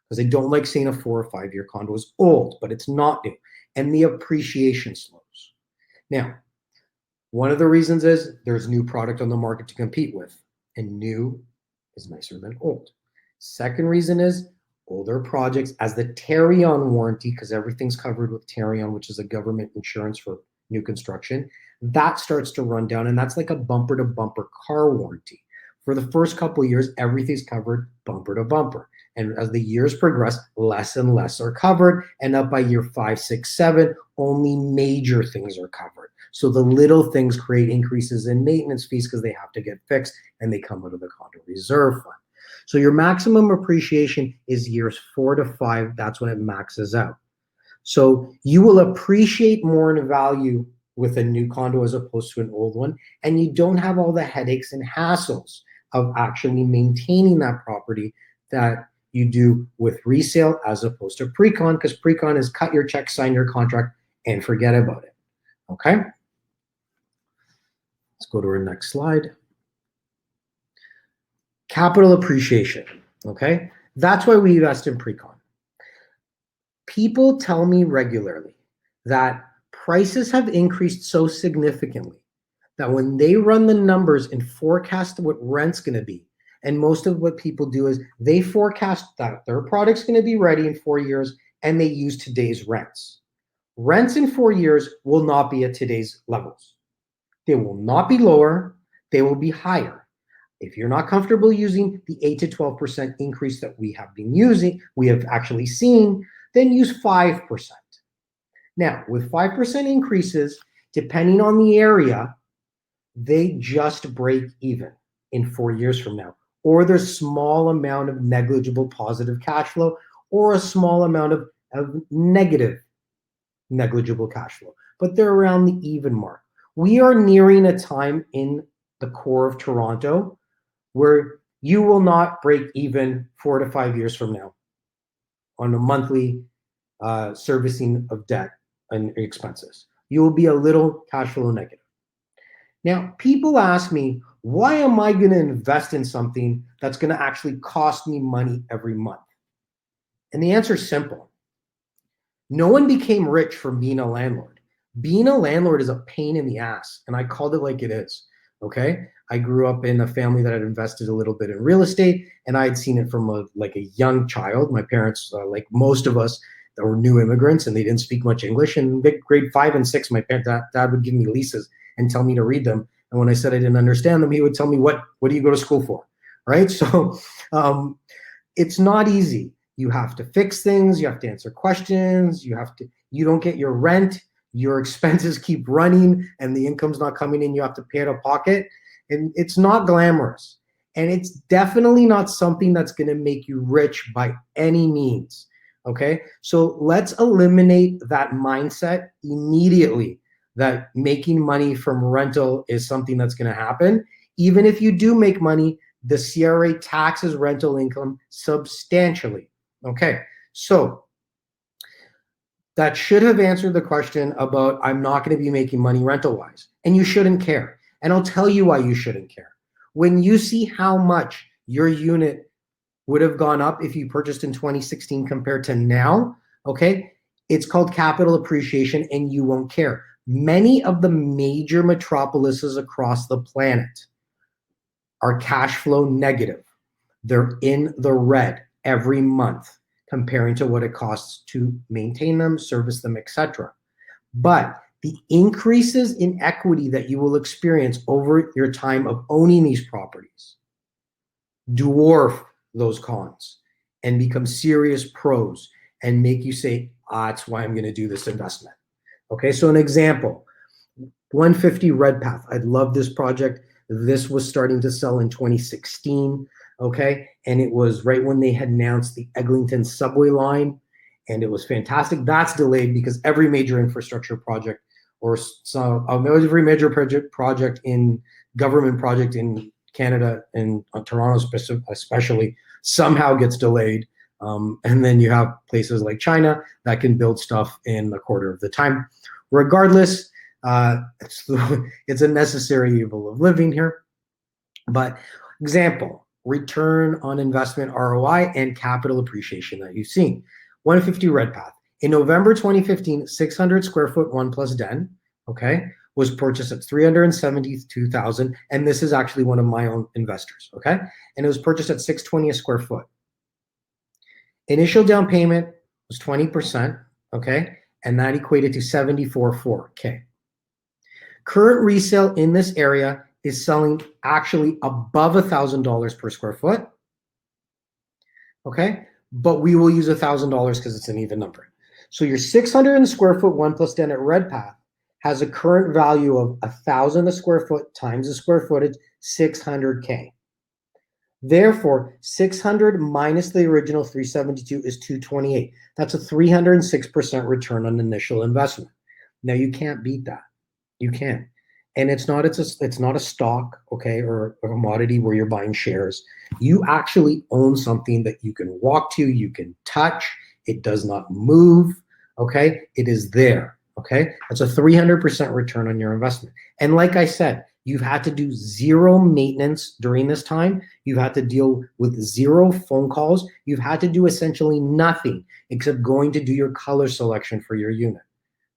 Because I don't like saying a 4 or 5 year condo is old, but it's not new. And the appreciation slows. Now, one of the reasons is there's new product on the market to compete with, and new is nicer than old. Second reason is older projects, as the Tailor warranty, because everything's covered with Tailor, which is a government insurance for new construction, that starts to run down, and that's like a bumper to bumper car warranty. For the first couple of years, everything's covered bumper to bumper. And as the years progress, less and less are covered. And up by year 5, 6, 7, only major things are covered. So the little things create increases in maintenance fees because they have to get fixed, and they come out of the condo reserve fund. So your maximum appreciation is years 4 to 5. That's when it maxes out. So you will appreciate more in value with a new condo as opposed to an old one. And you don't have all the headaches and hassles of actually maintaining that property that you do with resale as opposed to pre-con, because pre-con is cut your check, sign your contract, and forget about it. Okay? Let's go to our next slide. Capital appreciation. Okay? That's why we invest in pre-con. People tell me regularly that prices have increased so significantly that when they run the numbers and forecast what rent's going to be, and most of what people do is they forecast that their product's going to be ready in 4 years, and they use today's rents. Rents in 4 years will not be at today's levels. They will not be lower. They will be higher. If you're not comfortable using the 8 to 12% increase that we have actually seen, then use 5%. Now, with 5% increases, depending on the area, they just break even in 4 years from now. Or there's small amount of negligible positive cash flow, or a small amount of negative negligible cash flow. But they're around the even mark. We are nearing a time in the core of Toronto where you will not break even 4 to 5 years from now on a monthly servicing of debt and expenses. You will be a little cash flow negative. Now, people ask me, why am I going to invest in something that's going to actually cost me money every month? And the answer is simple. No one became rich from being a landlord. Being a landlord is a pain in the ass, and I called it like it is, okay? I grew up in a family that had invested a little bit in real estate, and I had seen it from a young child. My parents, like most of us, that were new immigrants, and they didn't speak much English. And grade 5 and 6, my dad would give me leases and tell me to read them. And when I said I didn't understand them, he would tell me, what do you go to school for? Right? So it's not easy. You have to fix things. You have to answer questions. You don't get your rent. Your expenses keep running and the income's not coming in. You have to pay out of pocket. And it's not glamorous. And it's definitely not something that's going to make you rich by any means. Okay? So let's eliminate that mindset immediately that making money from rental is something that's going to happen. Even if you do make money, the CRA taxes rental income substantially. Okay, so that should have answered the question about I'm not going to be making money rental-wise. And you shouldn't care. And I'll tell you why you shouldn't care. When you see how much your unit would have gone up if you purchased in 2016 compared to now, okay, it's called capital appreciation and you won't care. Many of the major metropolises across the planet are cash flow negative. They're in the red every month comparing to what it costs to maintain them, service them, etc. But the increases in equity that you will experience over your time of owning these properties dwarf those cons and become serious pros and make you say, that's why I'm going to do this investment. Okay, so an example, 150 Redpath. I love this project. This was starting to sell in 2016. Okay, and it was right when they had announced the Eglinton subway line, and it was fantastic. That's delayed because every major infrastructure project or every major project in government project in Canada and Toronto especially somehow gets delayed. And then you have places like China that can build stuff in a quarter of the time. Regardless, it's a necessary evil of living here. But example, return on investment ROI and capital appreciation that you've seen. 150 Redpath. In November 2015, 600 square foot 1+ den, okay, was purchased at $372,000, and this is actually one of my own investors, okay? And it was purchased at $620 a square foot. Initial down payment was 20%, okay? And that equated to $74,400. Current resale in this area is selling actually above $1,000 per square foot, okay? But we will use $1,000 because it's an even number. So your 600 square foot 1+ den at Redpath has a current value of 1,000 a square foot times the square footage, $600,000. Therefore, 600 minus the original 372 is 228. That's a 306% return on initial investment. Now you can't beat that. You can't. And it's not a stock, okay, or a commodity where you're buying shares. You actually own something that you can walk to, you can touch. It does not move, okay? It is there, okay? That's a 300% return on your investment. And like I said, you've had to do zero maintenance during this time. You've had to deal with zero phone calls. You've had to do essentially nothing except going to do your color selection for your unit,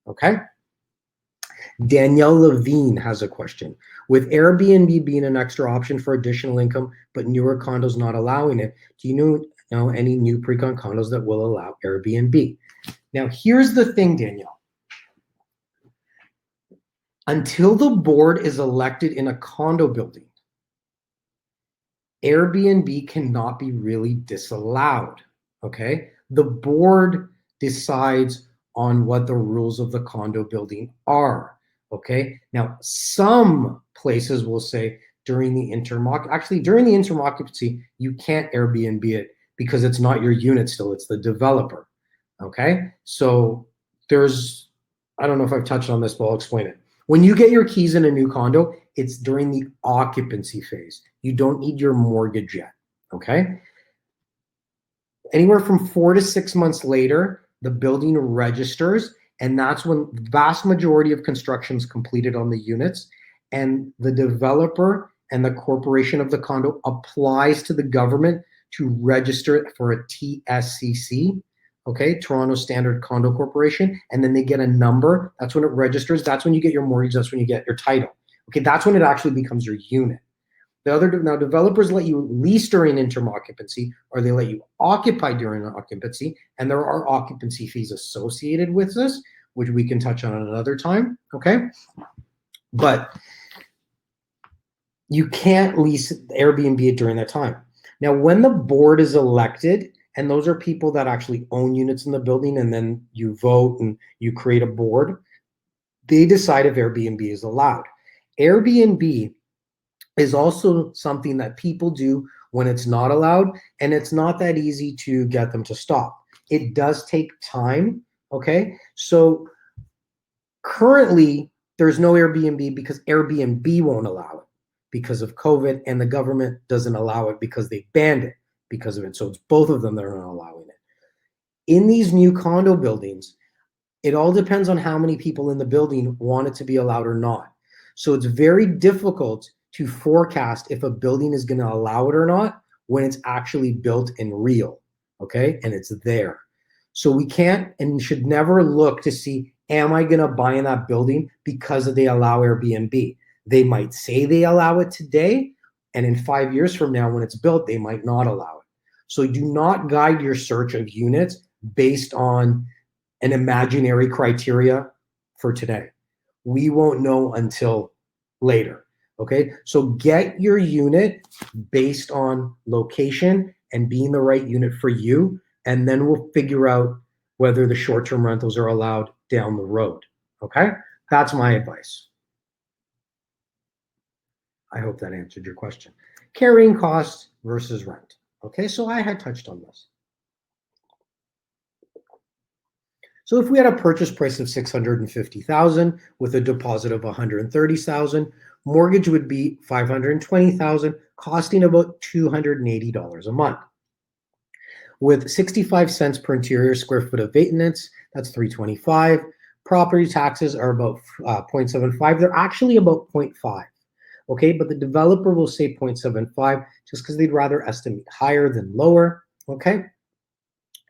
okay? Danielle Levine has a question. With Airbnb being an extra option for additional income, but newer condos not allowing it, do you know any new pre-con condos that will allow Airbnb? Now, here's the thing, Danielle. Until the board is elected in a condo building, Airbnb cannot be really disallowed, okay? The board decides on what the rules of the condo building are. Okay, now some places will say during the interim occupancy, you can't Airbnb it because it's not your unit still, it's the developer. Okay, so I don't know if I've touched on this, but I'll explain it. When you get your keys in a new condo, it's during the occupancy phase. You don't need your mortgage yet. Okay, anywhere from 4 to 6 months later, the building registers. And that's when the vast majority of construction is completed on the units, and the developer and the corporation of the condo applies to the government to register it for a TSCC, okay, Toronto Standard Condo Corporation, and then they get a number. That's when it registers. That's when you get your mortgage. That's when you get your title. Okay, that's when it actually becomes your unit. Now, developers let you lease during interim occupancy, or they let you occupy during occupancy, and there are occupancy fees associated with this, which we can touch on another time, okay? But you can't lease Airbnb it during that time. Now, when the board is elected, and those are people that actually own units in the building, and then you vote and you create a board, they decide if Airbnb is allowed. Airbnb is also something that people do when it's not allowed, and it's not that easy to get them to stop. It does take time, okay? So currently, there's no Airbnb because Airbnb won't allow it because of COVID, and the government doesn't allow it because they banned it because of it. So it's both of them that are not allowing it. In these new condo buildings, it all depends on how many people in the building want it to be allowed or not. So it's very difficult to forecast if a building is going to allow it or not when it's actually built and real, okay? And it's there. So we can't and should never look to see, am I going to buy in that building because they allow Airbnb? They might say they allow it today, and in 5 years from now, when it's built, they might not allow it. So do not guide your search of units based on an imaginary criteria for today. We won't know until later, okay? So get your unit based on location and being the right unit for you, and then we'll figure out whether the short-term rentals are allowed down the road, okay? That's my advice. I hope that answered your question. Carrying costs versus rent. Okay, so I had touched on this. So if we had a purchase price of $650,000 with a deposit of $130,000, mortgage would be $520,000, costing about $280 a month. With 65 cents per interior square foot of maintenance, that's $325. Property taxes are about 0.75. They're actually about 0.5. Okay, but the developer will say 0.75 just because they'd rather estimate higher than lower, okay?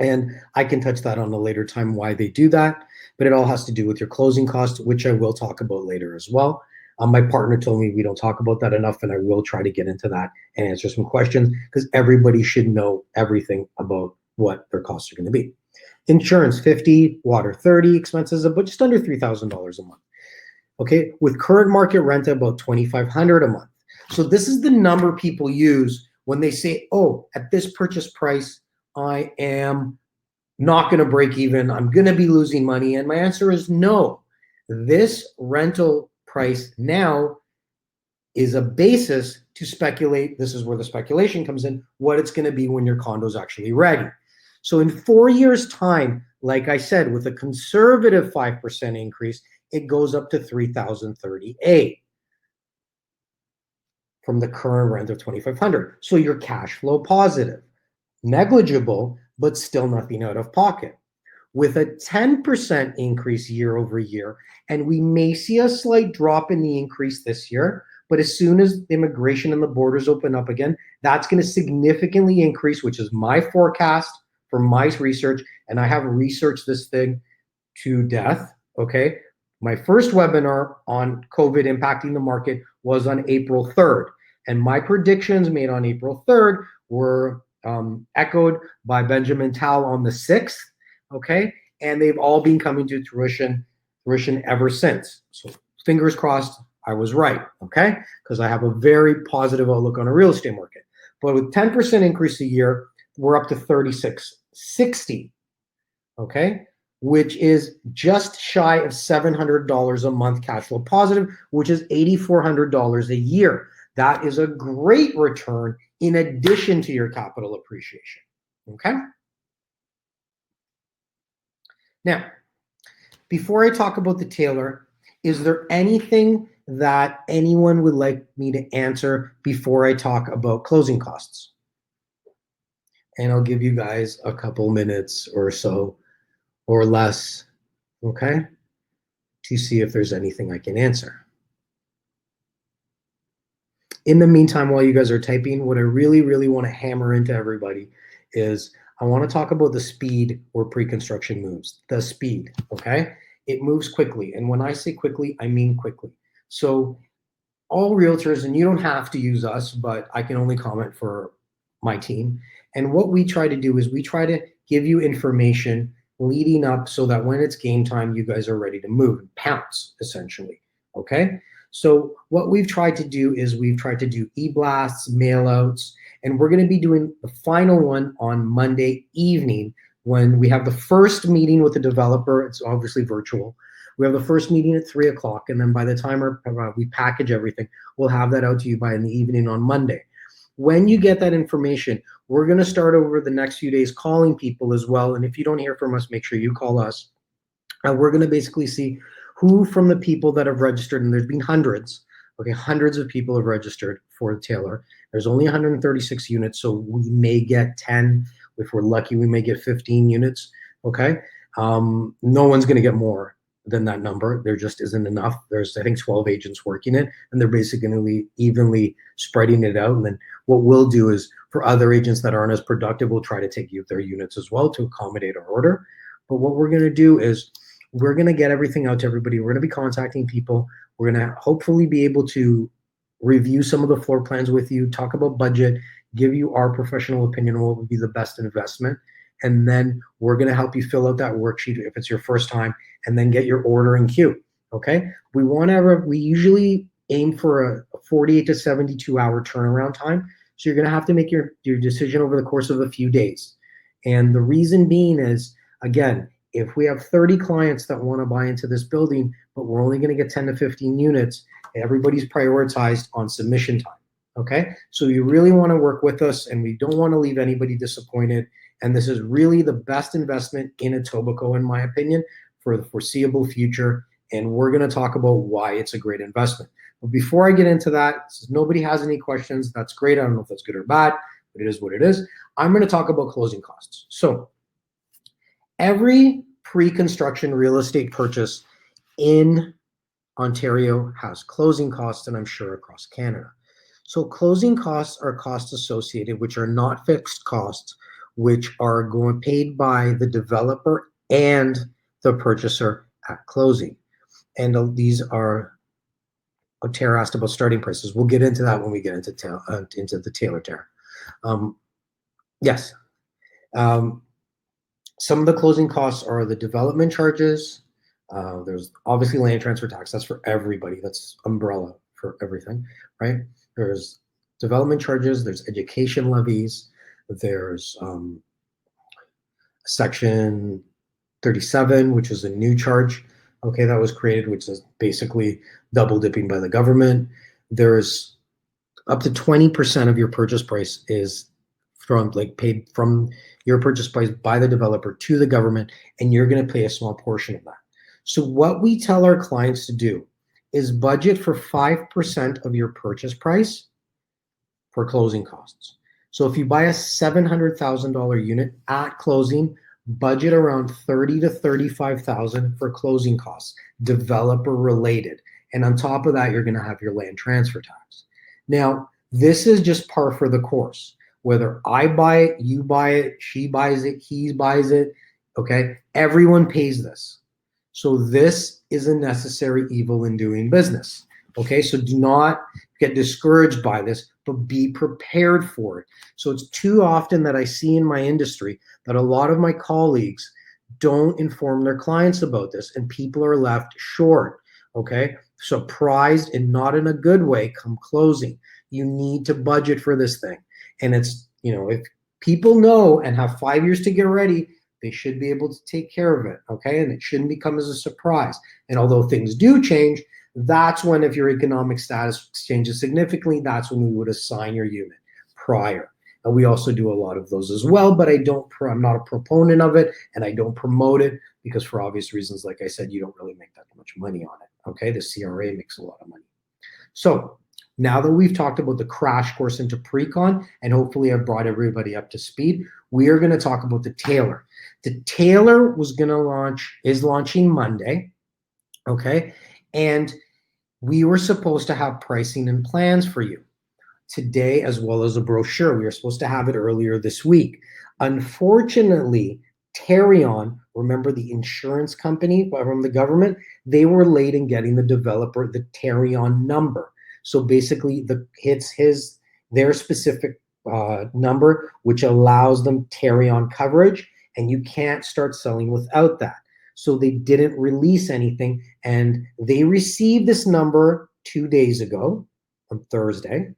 And I can touch that on a later time why they do that, but it all has to do with your closing costs, which I will talk about later as well. My partner told me we don't talk about that enough, and I will try to get into that and answer some questions because everybody should know everything about what their costs are going to be. Insurance, 50, water, 30, expenses about just under $3,000 a month. Okay, with current market rent about $2,500 a month. So this is the number people use when they say, oh, at this purchase price, I am not going to break even. I'm going to be losing money. And my answer is no. This rental price now is a basis to speculate. This is where the speculation comes in, what it's going to be when your condo is actually ready. So in 4 years' time, like I said, with a conservative 5% increase, it goes up to $3,038 from the current rent of $2,500. So you're cash flow positive, negligible, but still nothing out of pocket. With a 10% increase year over year, and we may see a slight drop in the increase this year, but as soon as immigration and the borders open up again, that's going to significantly increase, which is my forecast from my research, and I have researched this thing to death, okay? My first webinar on COVID impacting the market was on April 3rd. And my predictions made on April 3rd were echoed by Benjamin Tal on the 6th, okay? And they've all been coming to fruition ever since. So fingers crossed I was right, okay? Because I have a very positive outlook on a real estate market. But with 10% increase a year, we're up to 3660, okay? Which is just shy of $700 a month cash flow positive, which is $8,400 a year. That is a great return in addition to your capital appreciation, okay? Now, before I talk about the Tailor, is there anything that anyone would like me to answer before I talk about closing costs? And I'll give you guys a couple minutes or so or less, okay, to see if there's anything I can answer. In the meantime, while you guys are typing, what I really, really want to hammer into everybody is I want to talk about the speed where pre-construction moves, the speed, okay? It moves quickly. And when I say quickly, I mean quickly. So all realtors, and you don't have to use us, but I can only comment for my team. And what we try to do is we try to give you information leading up so that when it's game time, you guys are ready to move and pounce, essentially, okay? So what we've tried to do is we've tried to do e-blasts, mail-outs, and we're going to be doing the final one on Monday evening when we have the first meeting with the developer. It's obviously virtual. We have the first meeting at 3 o'clock, and then by the time we package everything, we'll have that out to you by in the evening on Monday. When you get that information, we're going to start over the next few days calling people as well. And if you don't hear from us, make sure you call us. And we're going to basically see who from the people that have registered, and there's been hundreds, okay, hundreds of people have registered for Tailor. There's only 136 units, so we may get 10. If we're lucky, we may get 15 units, okay? No one's gonna get more than that number. There just isn't enough. There's, I think, 12 agents working it, and they're basically evenly spreading it out. And then what we'll do is, for other agents that aren't as productive, we'll try to take their units as well to accommodate our order. But what we're gonna do is, we're gonna get everything out to everybody. We're gonna be contacting people. We're gonna hopefully be able to review some of the floor plans with you, talk about budget, give you our professional opinion on what would be the best investment. And then we're gonna help you fill out that worksheet if it's your first time, and then get your order in queue, okay? We usually aim for a 48 to 72 hour turnaround time. So you're gonna have to make your decision over the course of a few days. And the reason being is, again, if we have 30 clients that wanna buy into this building, but we're only gonna get 10 to 15 units, everybody's prioritized on submission time, okay? So you really wanna work with us, and we don't wanna leave anybody disappointed. And this is really the best investment in Etobicoke, in my opinion, for the foreseeable future. And we're gonna talk about why it's a great investment. But before I get into that, since nobody has any questions, that's great. I don't know if that's good or bad, but it is what it is. I'm gonna talk about closing costs. So every pre-construction real estate purchase in Ontario has closing costs, and I'm sure across Canada. So closing costs are costs associated, which are not fixed costs, which are paid by the developer and the purchaser at closing. And these are, Tara asked about starting prices. We'll get into that when we get into the Tailor tariff. Yes. Some of the closing costs are the development charges. There's obviously land transfer tax. That's for everybody. That's umbrella for everything, right? There's development charges. There's education levies. There's Section 37, which is a new charge, okay, that was created, which is basically double dipping by the government. There's up to 20% of your purchase price is paid from your purchase price by the developer to the government, and you're going to pay a small portion of that. So what we tell our clients to do is budget for 5% of your purchase price for closing costs. So if you buy a $700,000 unit at closing, budget around $30,000 to $35,000 for closing costs, developer related. And on top of that, you're going to have your land transfer tax. Now, this is just par for the course. Whether I buy it, you buy it, she buys it, he buys it, okay? Everyone pays this. So this is a necessary evil in doing business, okay? So do not get discouraged by this, but be prepared for it. So it's too often that I see in my industry that a lot of my colleagues don't inform their clients about this, and people are left short, okay? Surprised, and not in a good way, come closing. You need to budget for this thing. And it's, if people know and have 5 years to get ready, they should be able to take care of it, okay? And it shouldn't become as a surprise. And although things do change, that's when, if your economic status changes significantly, that's when we would assign your unit prior. And we also do a lot of those as well, but I'm not a proponent of it, and I don't promote it because, for obvious reasons, like I said, you don't really make that much money on it, okay? The CRA makes a lot of money. So now that we've talked about the crash course into pre-con, and hopefully I've brought everybody up to speed, we are going to talk about the Tailor. The Tailor is launching Monday, okay? And we were supposed to have pricing and plans for you today, as well as a brochure. We were supposed to have it earlier this week. Unfortunately, Tarion, remember the insurance company from the government, they were late in getting the developer the Tarion number. So basically, hits their specific number, which allows them Tarion coverage, and you can't start selling without that. So they didn't release anything, and they received this number 2 days ago on Thursday,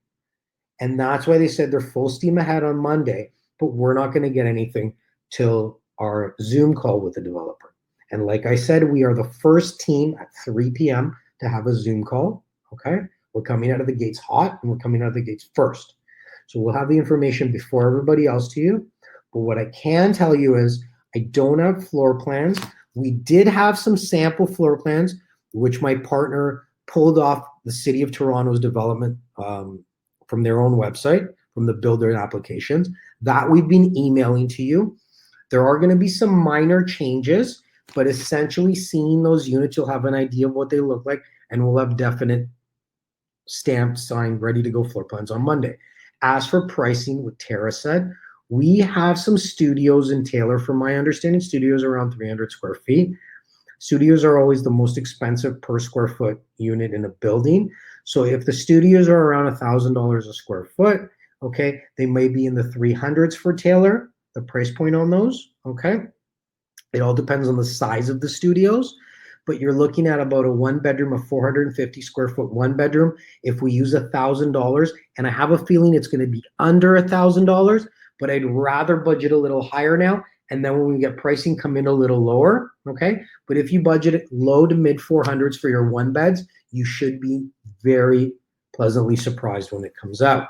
and that's why they said they're full steam ahead on Monday, but we're not going to get anything till our Zoom call with the developer. And like I said, we are the first team at 3 p.m. to have a Zoom call, okay? We're coming out of the gates hot, and we're coming out of the gates first. So we'll have the information before everybody else to you. But what I can tell you is I don't have floor plans. We did have some sample floor plans, which my partner pulled off the City of Toronto's development from their own website, from the builder and applications, that we've been emailing to you. There are going to be some minor changes, but essentially seeing those units, you'll have an idea of what they look like, and we'll have definite stamped, signed, ready to go floor plans on Monday. As for pricing, what Tara said, we have some studios in Taylor. From my understanding, studios are around 300 square feet. Studios are always the most expensive per square foot unit in a building. So if the studios are around $1,000 a square foot, okay, they may be in the 300s for Taylor, the price point on those, okay? It all depends on the size of the studios, but you're looking at about a one bedroom, a 450 square foot one bedroom. If we use $1,000, and I have a feeling it's going to be under $1,000, but I'd rather budget a little higher now. And then when we get pricing, come in a little lower, okay? But if you budget it low to mid 400s for your one beds, you should be very pleasantly surprised when it comes out,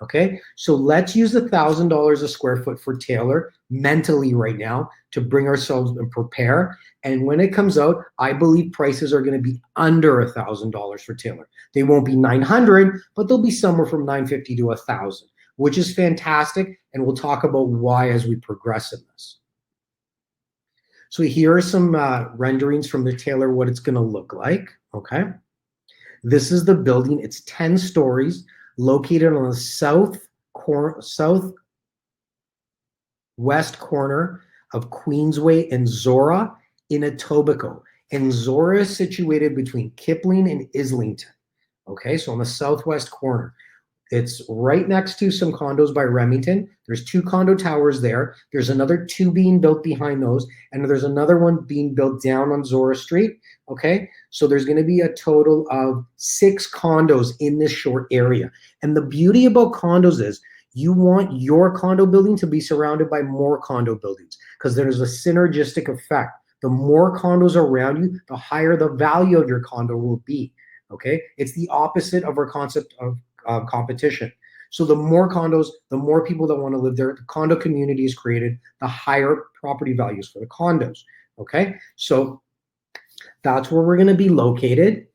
okay? So let's use $1,000 a square foot for Taylor mentally right now to bring ourselves and prepare. And when it comes out, I believe prices are going to be under $1,000 for Taylor. They won't be 900, but they'll be somewhere from 950 to 1,000. Which is fantastic, and we'll talk about why as we progress in this. So here are some renderings from the Taylor, what it's going to look like, okay? This is the building. It's 10 stories, located on the southwest corner of Queensway and Zora in Etobicoke. And Zora is situated between Kipling and Islington, okay? So on the southwest corner. It's right next to some condos by Remington. There's 2 condo towers there. There's another 2 being built behind those, and there's another one being built down on Zora Street, okay? So there's going to be a total of 6 condos in this short area. And the beauty about condos is you want your condo building to be surrounded by more condo buildings because there's a synergistic effect. The more condos around you, the higher the value of your condo will be, okay? It's the opposite of our concept of competition. So the more condos, the more people that want to live there, the condo community is created, the higher property values for the condos, okay? So that's where we're going to be located.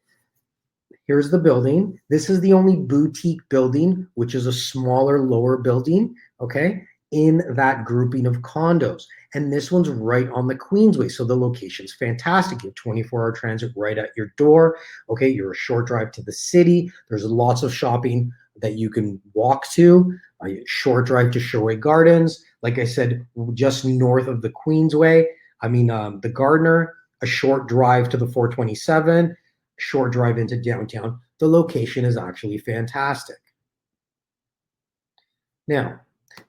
Here's the building. This is the only boutique building, which is a smaller, lower building, okay, in that grouping of condos. And this one's right on the Queensway, so the location's fantastic. You have 24-hour transit right at your door. Okay, you're a short drive to the city. There's lots of shopping that you can walk to. A short drive to Shoreway Gardens. Like I said, just north of the Queensway. The Gardner. A short drive to the 427. Short drive into downtown. The location is actually fantastic. Now,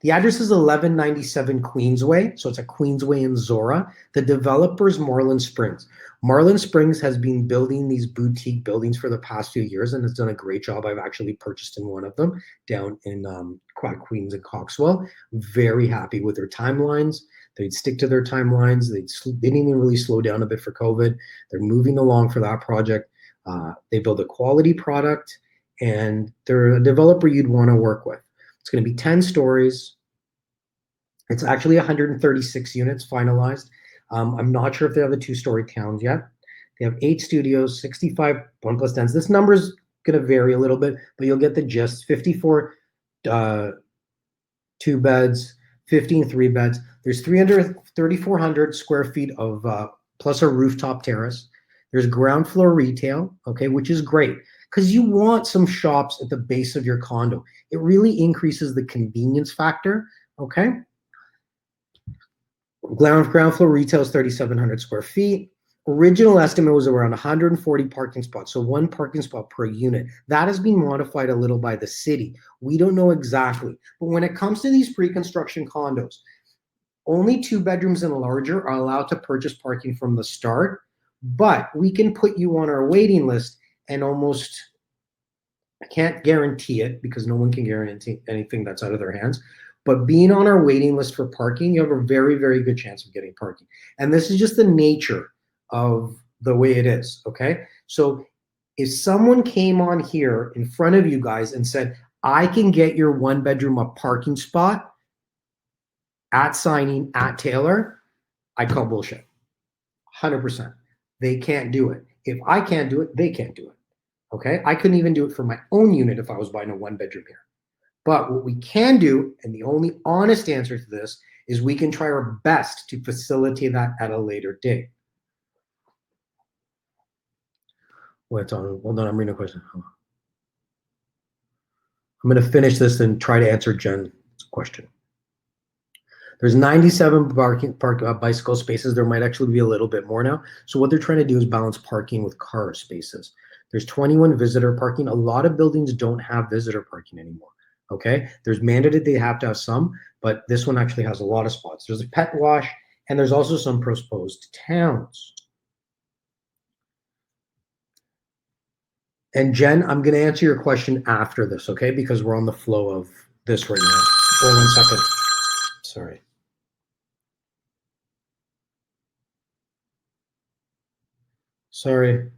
the address is 1197 Queensway, so it's a Queensway in Zora. The developer is Marlin Springs. Marlin Springs has been building these boutique buildings for the past few years, and it's done a great job. I've actually purchased in one of them down in Queens and Coxwell. Very happy with their timelines. They'd stick to their timelines. They didn't even really slow down a bit for COVID. They're moving along for that project. They build a quality product, and they're a developer you'd want to work with. It's going to be 10 stories. It's actually 136 units finalized. I'm not sure if they have the 2-story towns yet. They have 8 studios, 65 1 plus 10s. This number is going to vary a little bit, but you'll get the gist. 54 2 beds, 15 3 beds. There's 3,400 square feet of plus a rooftop terrace. There's ground floor retail, okay, which is great because you want some shops at the base of your condo. It really increases the convenience factor, okay? Ground floor retail is 3,700 square feet. Original estimate was around 140 parking spots, so 1 parking spot per unit. That has been modified a little by the city. We don't know exactly. But when it comes to these pre-construction condos, only 2 bedrooms and larger are allowed to purchase parking from the start, but we can put you on our waiting list and almost, I can't guarantee it because no one can guarantee anything that's out of their hands, but being on our waiting list for parking, you have a very, very good chance of getting parking. And this is just the nature of the way it is, okay? So if someone came on here in front of you guys and said, I can get your 1 bedroom a parking spot at signing at Taylor, I'd call bullshit, 100%. They can't do it. If I can't do it, they can't do it. Okay, I couldn't even do it for my own unit if I was buying a 1-bedroom here. But what we can do, and the only honest answer to this, is we can try our best to facilitate that at a later date. Wait, hold on, I'm reading a question. I'm going to finish this and try to answer Jen's question. There's 97 bicycle spaces. There might actually be a little bit more now. So what they're trying to do is balance parking with car spaces. There's 21 visitor parking. A lot of buildings don't have visitor parking anymore. Okay, there's mandated they have to have some, but this one actually has a lot of spots. There's a pet wash, and there's also some proposed towns. And Jen, I'm going to answer your question after this, okay? Because we're on the flow of this right now. Hold on 1 second. Sorry. Sorry.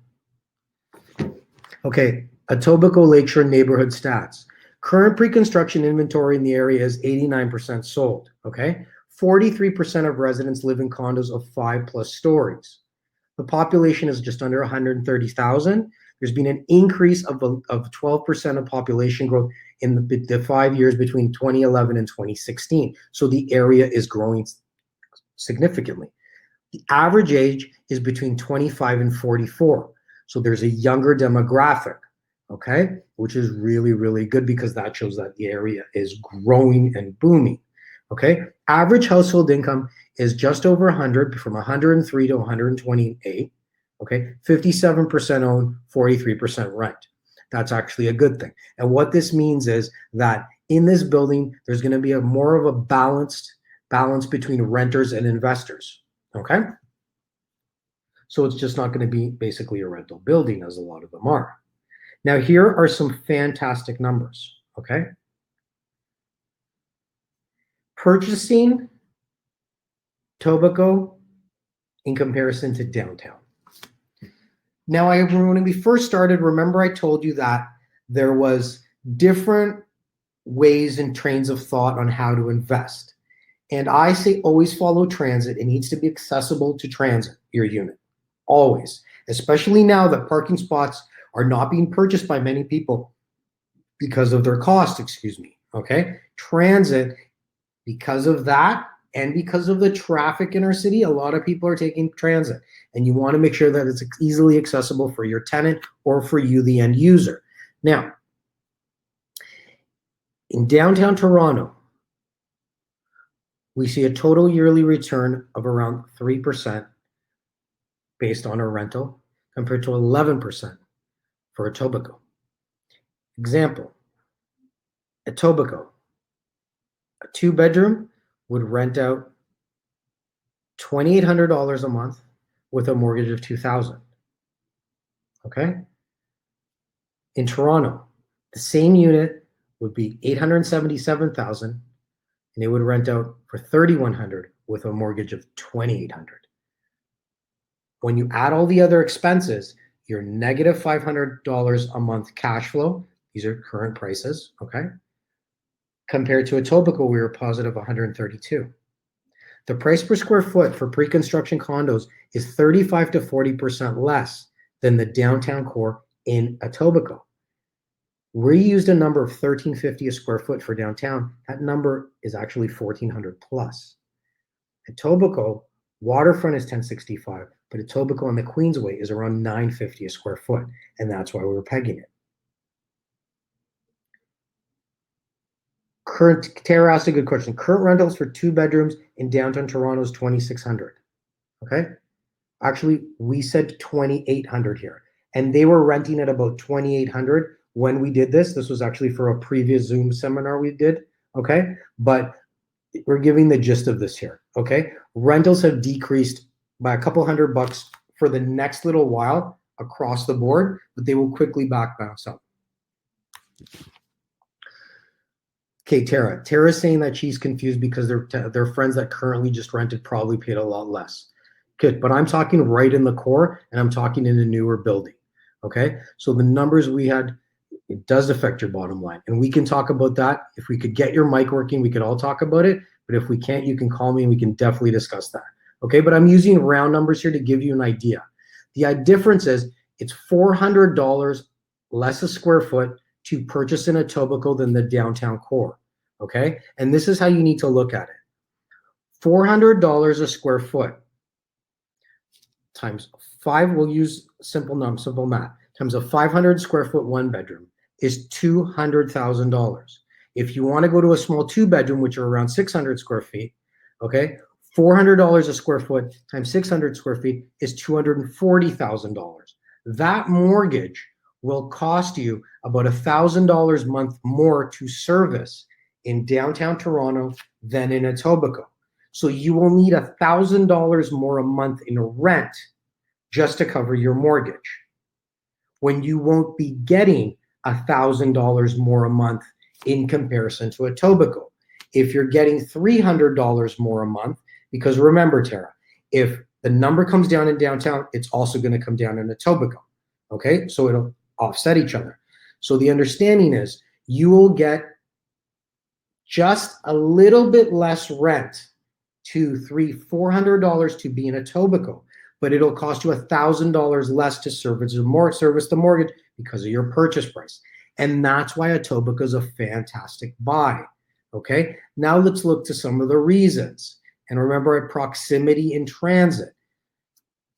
Okay, Etobicoke Lakeshore neighborhood stats. Current pre-construction inventory in the area is 89% sold, okay? 43% of residents live in condos of 5+ stories. The population is just under 130,000. There's been an increase of 12% of population growth in the 5 years between 2011 and 2016. So the area is growing significantly. The average age is between 25 and 44. So there's a younger demographic, okay, which is really, really good because that shows that the area is growing and booming, okay? Average household income is just over 100, from 103 to 128, okay? 57% own, 43% rent. That's actually a good thing. And what this means is that in this building, there's going to be more of a balance between renters and investors, okay? So it's just not going to be basically a rental building as a lot of them are. Now, here are some fantastic numbers, okay? Purchasing Etobicoke in comparison to downtown. Now, when we first started, remember I told you that there was different ways and trains of thought on how to invest. And I say always follow transit. It needs to be accessible to transit, your unit, always, especially now that parking spots are not being purchased by many people because of their cost, okay? Transit, because of that, and because of the traffic in our city, a lot of people are taking transit, and you want to make sure that it's easily accessible for your tenant or for you, the end user. Now, in downtown Toronto, we see a total yearly return of around 3% based on our rental, compared to 11% for Etobicoke. Example, Etobicoke, a 2-bedroom would rent out $2,800 a month with a mortgage of $2,000. Okay? In Toronto, the same unit would be $877,000, and it would rent out for $3,100 with a mortgage of $2,800. When you add all the other expenses, you're negative $500 a month cash flow. These are current prices, okay? Compared to Etobicoke, we were positive 132. The price per square foot for pre-construction condos is 35 to 40% less than the downtown core in Etobicoke. We used a number of $1,350 a square foot for downtown. That number is actually $1,400 plus. Etobicoke, waterfront is $1,065, but Etobicoke on the Queensway is around $950 a square foot, and that's why we were pegging it. Tara asked a good question. Current rentals for 2 bedrooms in downtown Toronto is $2,600. Okay, actually we said $2,800 here, and they were renting at about $2,800 when we did this. This was actually for a previous Zoom seminar we did. Okay, but we're giving the gist of this here. Okay, rentals have decreased by a couple $100 for the next little while across the board, but they will quickly bounce up. Okay, Tara's saying that she's confused because their friends that currently just rented probably paid a lot less. Good, but I'm talking right in the core, and I'm talking in a newer building. Okay, so the numbers we had, it does affect your bottom line, and we can talk about that. If we could get your mic working, we could all talk about it. But if we can't, you can call me, and we can definitely discuss that. Okay, but I'm using round numbers here to give you an idea. The difference is it's $400 less a square foot to purchase in Etobicoke than the downtown core, okay? And this is how you need to look at it. $400 a square foot times 5, we'll use simple math, times a 500 square foot one bedroom is $200,000. If you want to go to a small two bedroom, which are around 600 square feet, okay, $400 a square foot times 600 square feet is $240,000. That mortgage will cost you about $1,000 a month more to service in downtown Toronto than in Etobicoke. So you will need $1,000 more a month in rent just to cover your mortgage, when you won't be getting $1,000 more a month in comparison to Etobicoke. If you're getting $300 more a month, because remember, Tara, if the number comes down in downtown, it's also going to come down in Etobicoke. Okay, so it'll offset each other. So the understanding is you will get just a little bit less rent, $400 to be in Etobicoke, but it'll cost you $1,000 less to service the mortgage because of your purchase price. And that's why Etobicoke is a fantastic buy. Okay, now let's look to some of the reasons. And remember, at proximity in transit,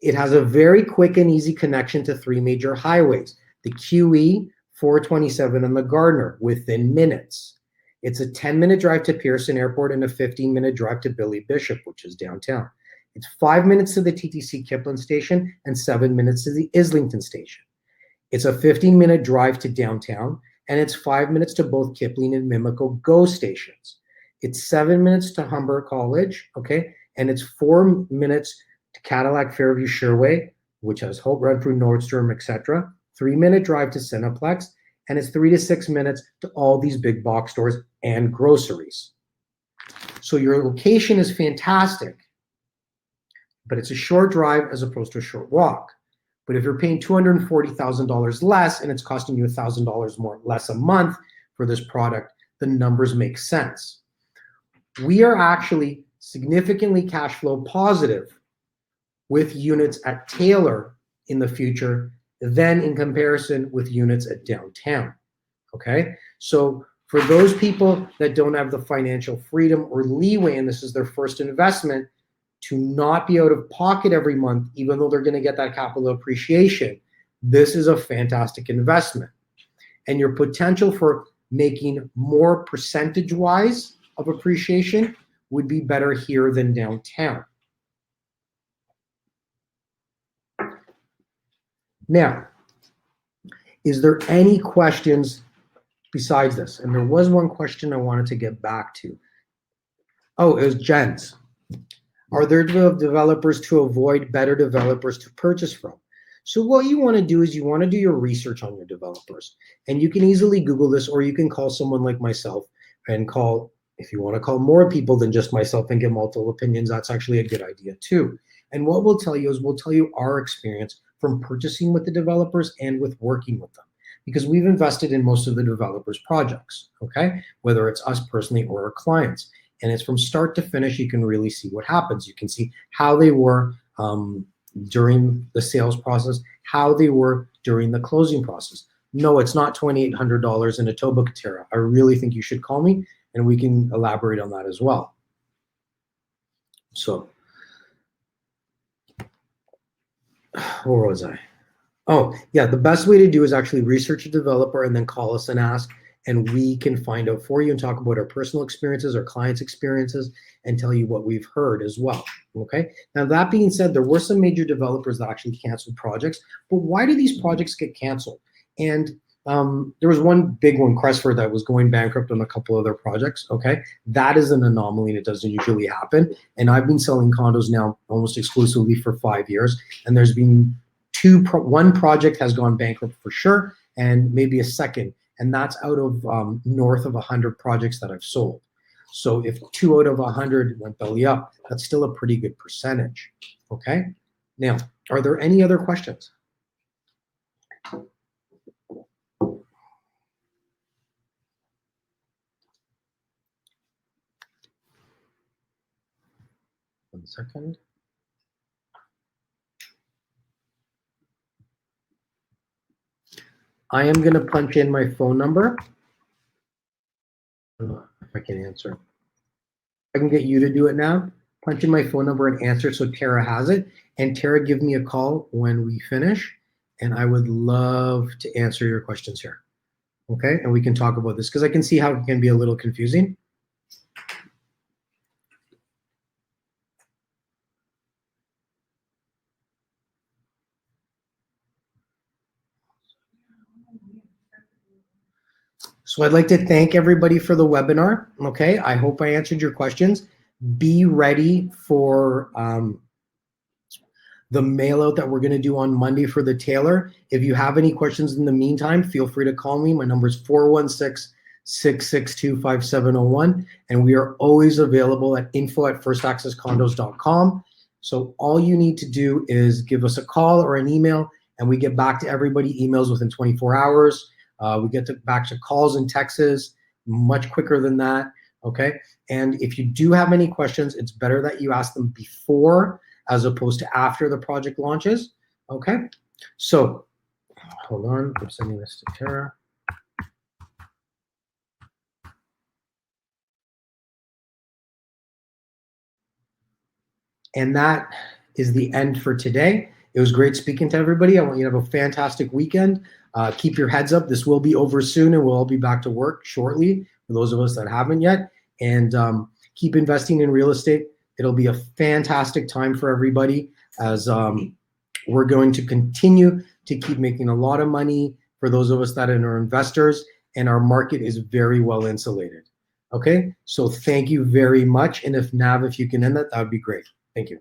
it has a very quick and easy connection to 3 major highways, the QE, 427, and the Gardner, within minutes. It's a 10-minute drive to Pearson Airport and a 15-minute drive to Billy Bishop, which is downtown. It's 5 minutes to the TTC Kipling station and 7 minutes to the Islington station. It's a 15-minute drive to downtown, and it's 5 minutes to both Kipling and Mimico GO stations. It's 7 minutes to Humber College, okay? And it's 4 minutes to Cadillac Fairview Sherway, which has Hope, Renfrew, Nordstrom, etc. 3-minute drive to Cineplex, and it's 3 to 6 minutes to all these big box stores and groceries. So your location is fantastic, but it's a short drive as opposed to a short walk. But if you're paying $240,000 less and it's costing you $1,000 more less a month for this product, the numbers make sense. We are actually significantly cash flow positive with units at Tailor in the future than in comparison with units at downtown. Okay, so for those people that don't have the financial freedom or leeway, and this is their first investment, to not be out of pocket every month, even though they're going to get that capital appreciation, this is a fantastic investment. And your potential for making more percentage-wise of appreciation would be better here than downtown. Now, is there any questions besides this? And there was one question I wanted to get back to. Oh, it was Jen's. Are there developers to avoid, better developers to purchase from? So what you want to do is you want to do your research on your developers. And you can easily Google this, or you can call someone like myself and call, if you want to call more people than just myself and get multiple opinions, that's actually a good idea too. And what we'll tell you is we'll tell you our experience from purchasing with the developers and with working with them, because we've invested in most of the developers' projects, okay? Whether it's us personally or our clients. And it's from start to finish, you can really see what happens. You can see how they were during the sales process, how they were during the closing process. No, it's not $2,800 in Etobicoke, Tara. I really think you should call me and we can elaborate on that as well. So, where was I? Oh, yeah, the best way to do is actually research a developer and then call us and ask, and we can find out for you and talk about our personal experiences, our clients' experiences, and tell you what we've heard as well, okay? Now, that being said, there were some major developers that actually canceled projects, but why do these projects get canceled? And there was one big one, Crestford, that was going bankrupt on a couple of their projects, okay? That is an anomaly and it doesn't usually happen. And I've been selling condos now almost exclusively for 5 years, and there's been one project has gone bankrupt for sure, and maybe a second, and that's out of north of 100 projects that I've sold. So if 2 out of 100 went belly up, that's still a pretty good percentage, okay? Now, are there any other questions? One second. I am going to punch in my phone number. If I can answer. I can get you to do it now. Punch in my phone number and answer so Tara has it. And Tara, give me a call when we finish. And I would love to answer your questions here. Okay, and we can talk about this because I can see how it can be a little confusing. So I'd like to thank everybody for the webinar. Okay, I hope I answered your questions. Be ready for the mail out that we're going to do on Monday for the Tailor. If you have any questions in the meantime, feel free to call me. My number is 416-662-5701. And we are always available at info@firstaccesscondos.com. So all you need to do is give us a call or an email, and we get back to everybody. Emails within 24 hours. We get back to calls and texts much quicker than that. Okay. And if you do have any questions, it's better that you ask them before as opposed to after the project launches. Okay. So hold on. I'm sending this to Tara. And that is the end for today. It was great speaking to everybody. I want you to have a fantastic weekend. Keep your heads up. This will be over soon, and we'll all be back to work shortly for those of us that haven't yet. And keep investing in real estate. It'll be a fantastic time for everybody as we're going to continue to keep making a lot of money for those of us that are investors, and our market is very well insulated. Okay, so thank you very much. And if Nav, if you can end that, that would be great. Thank you.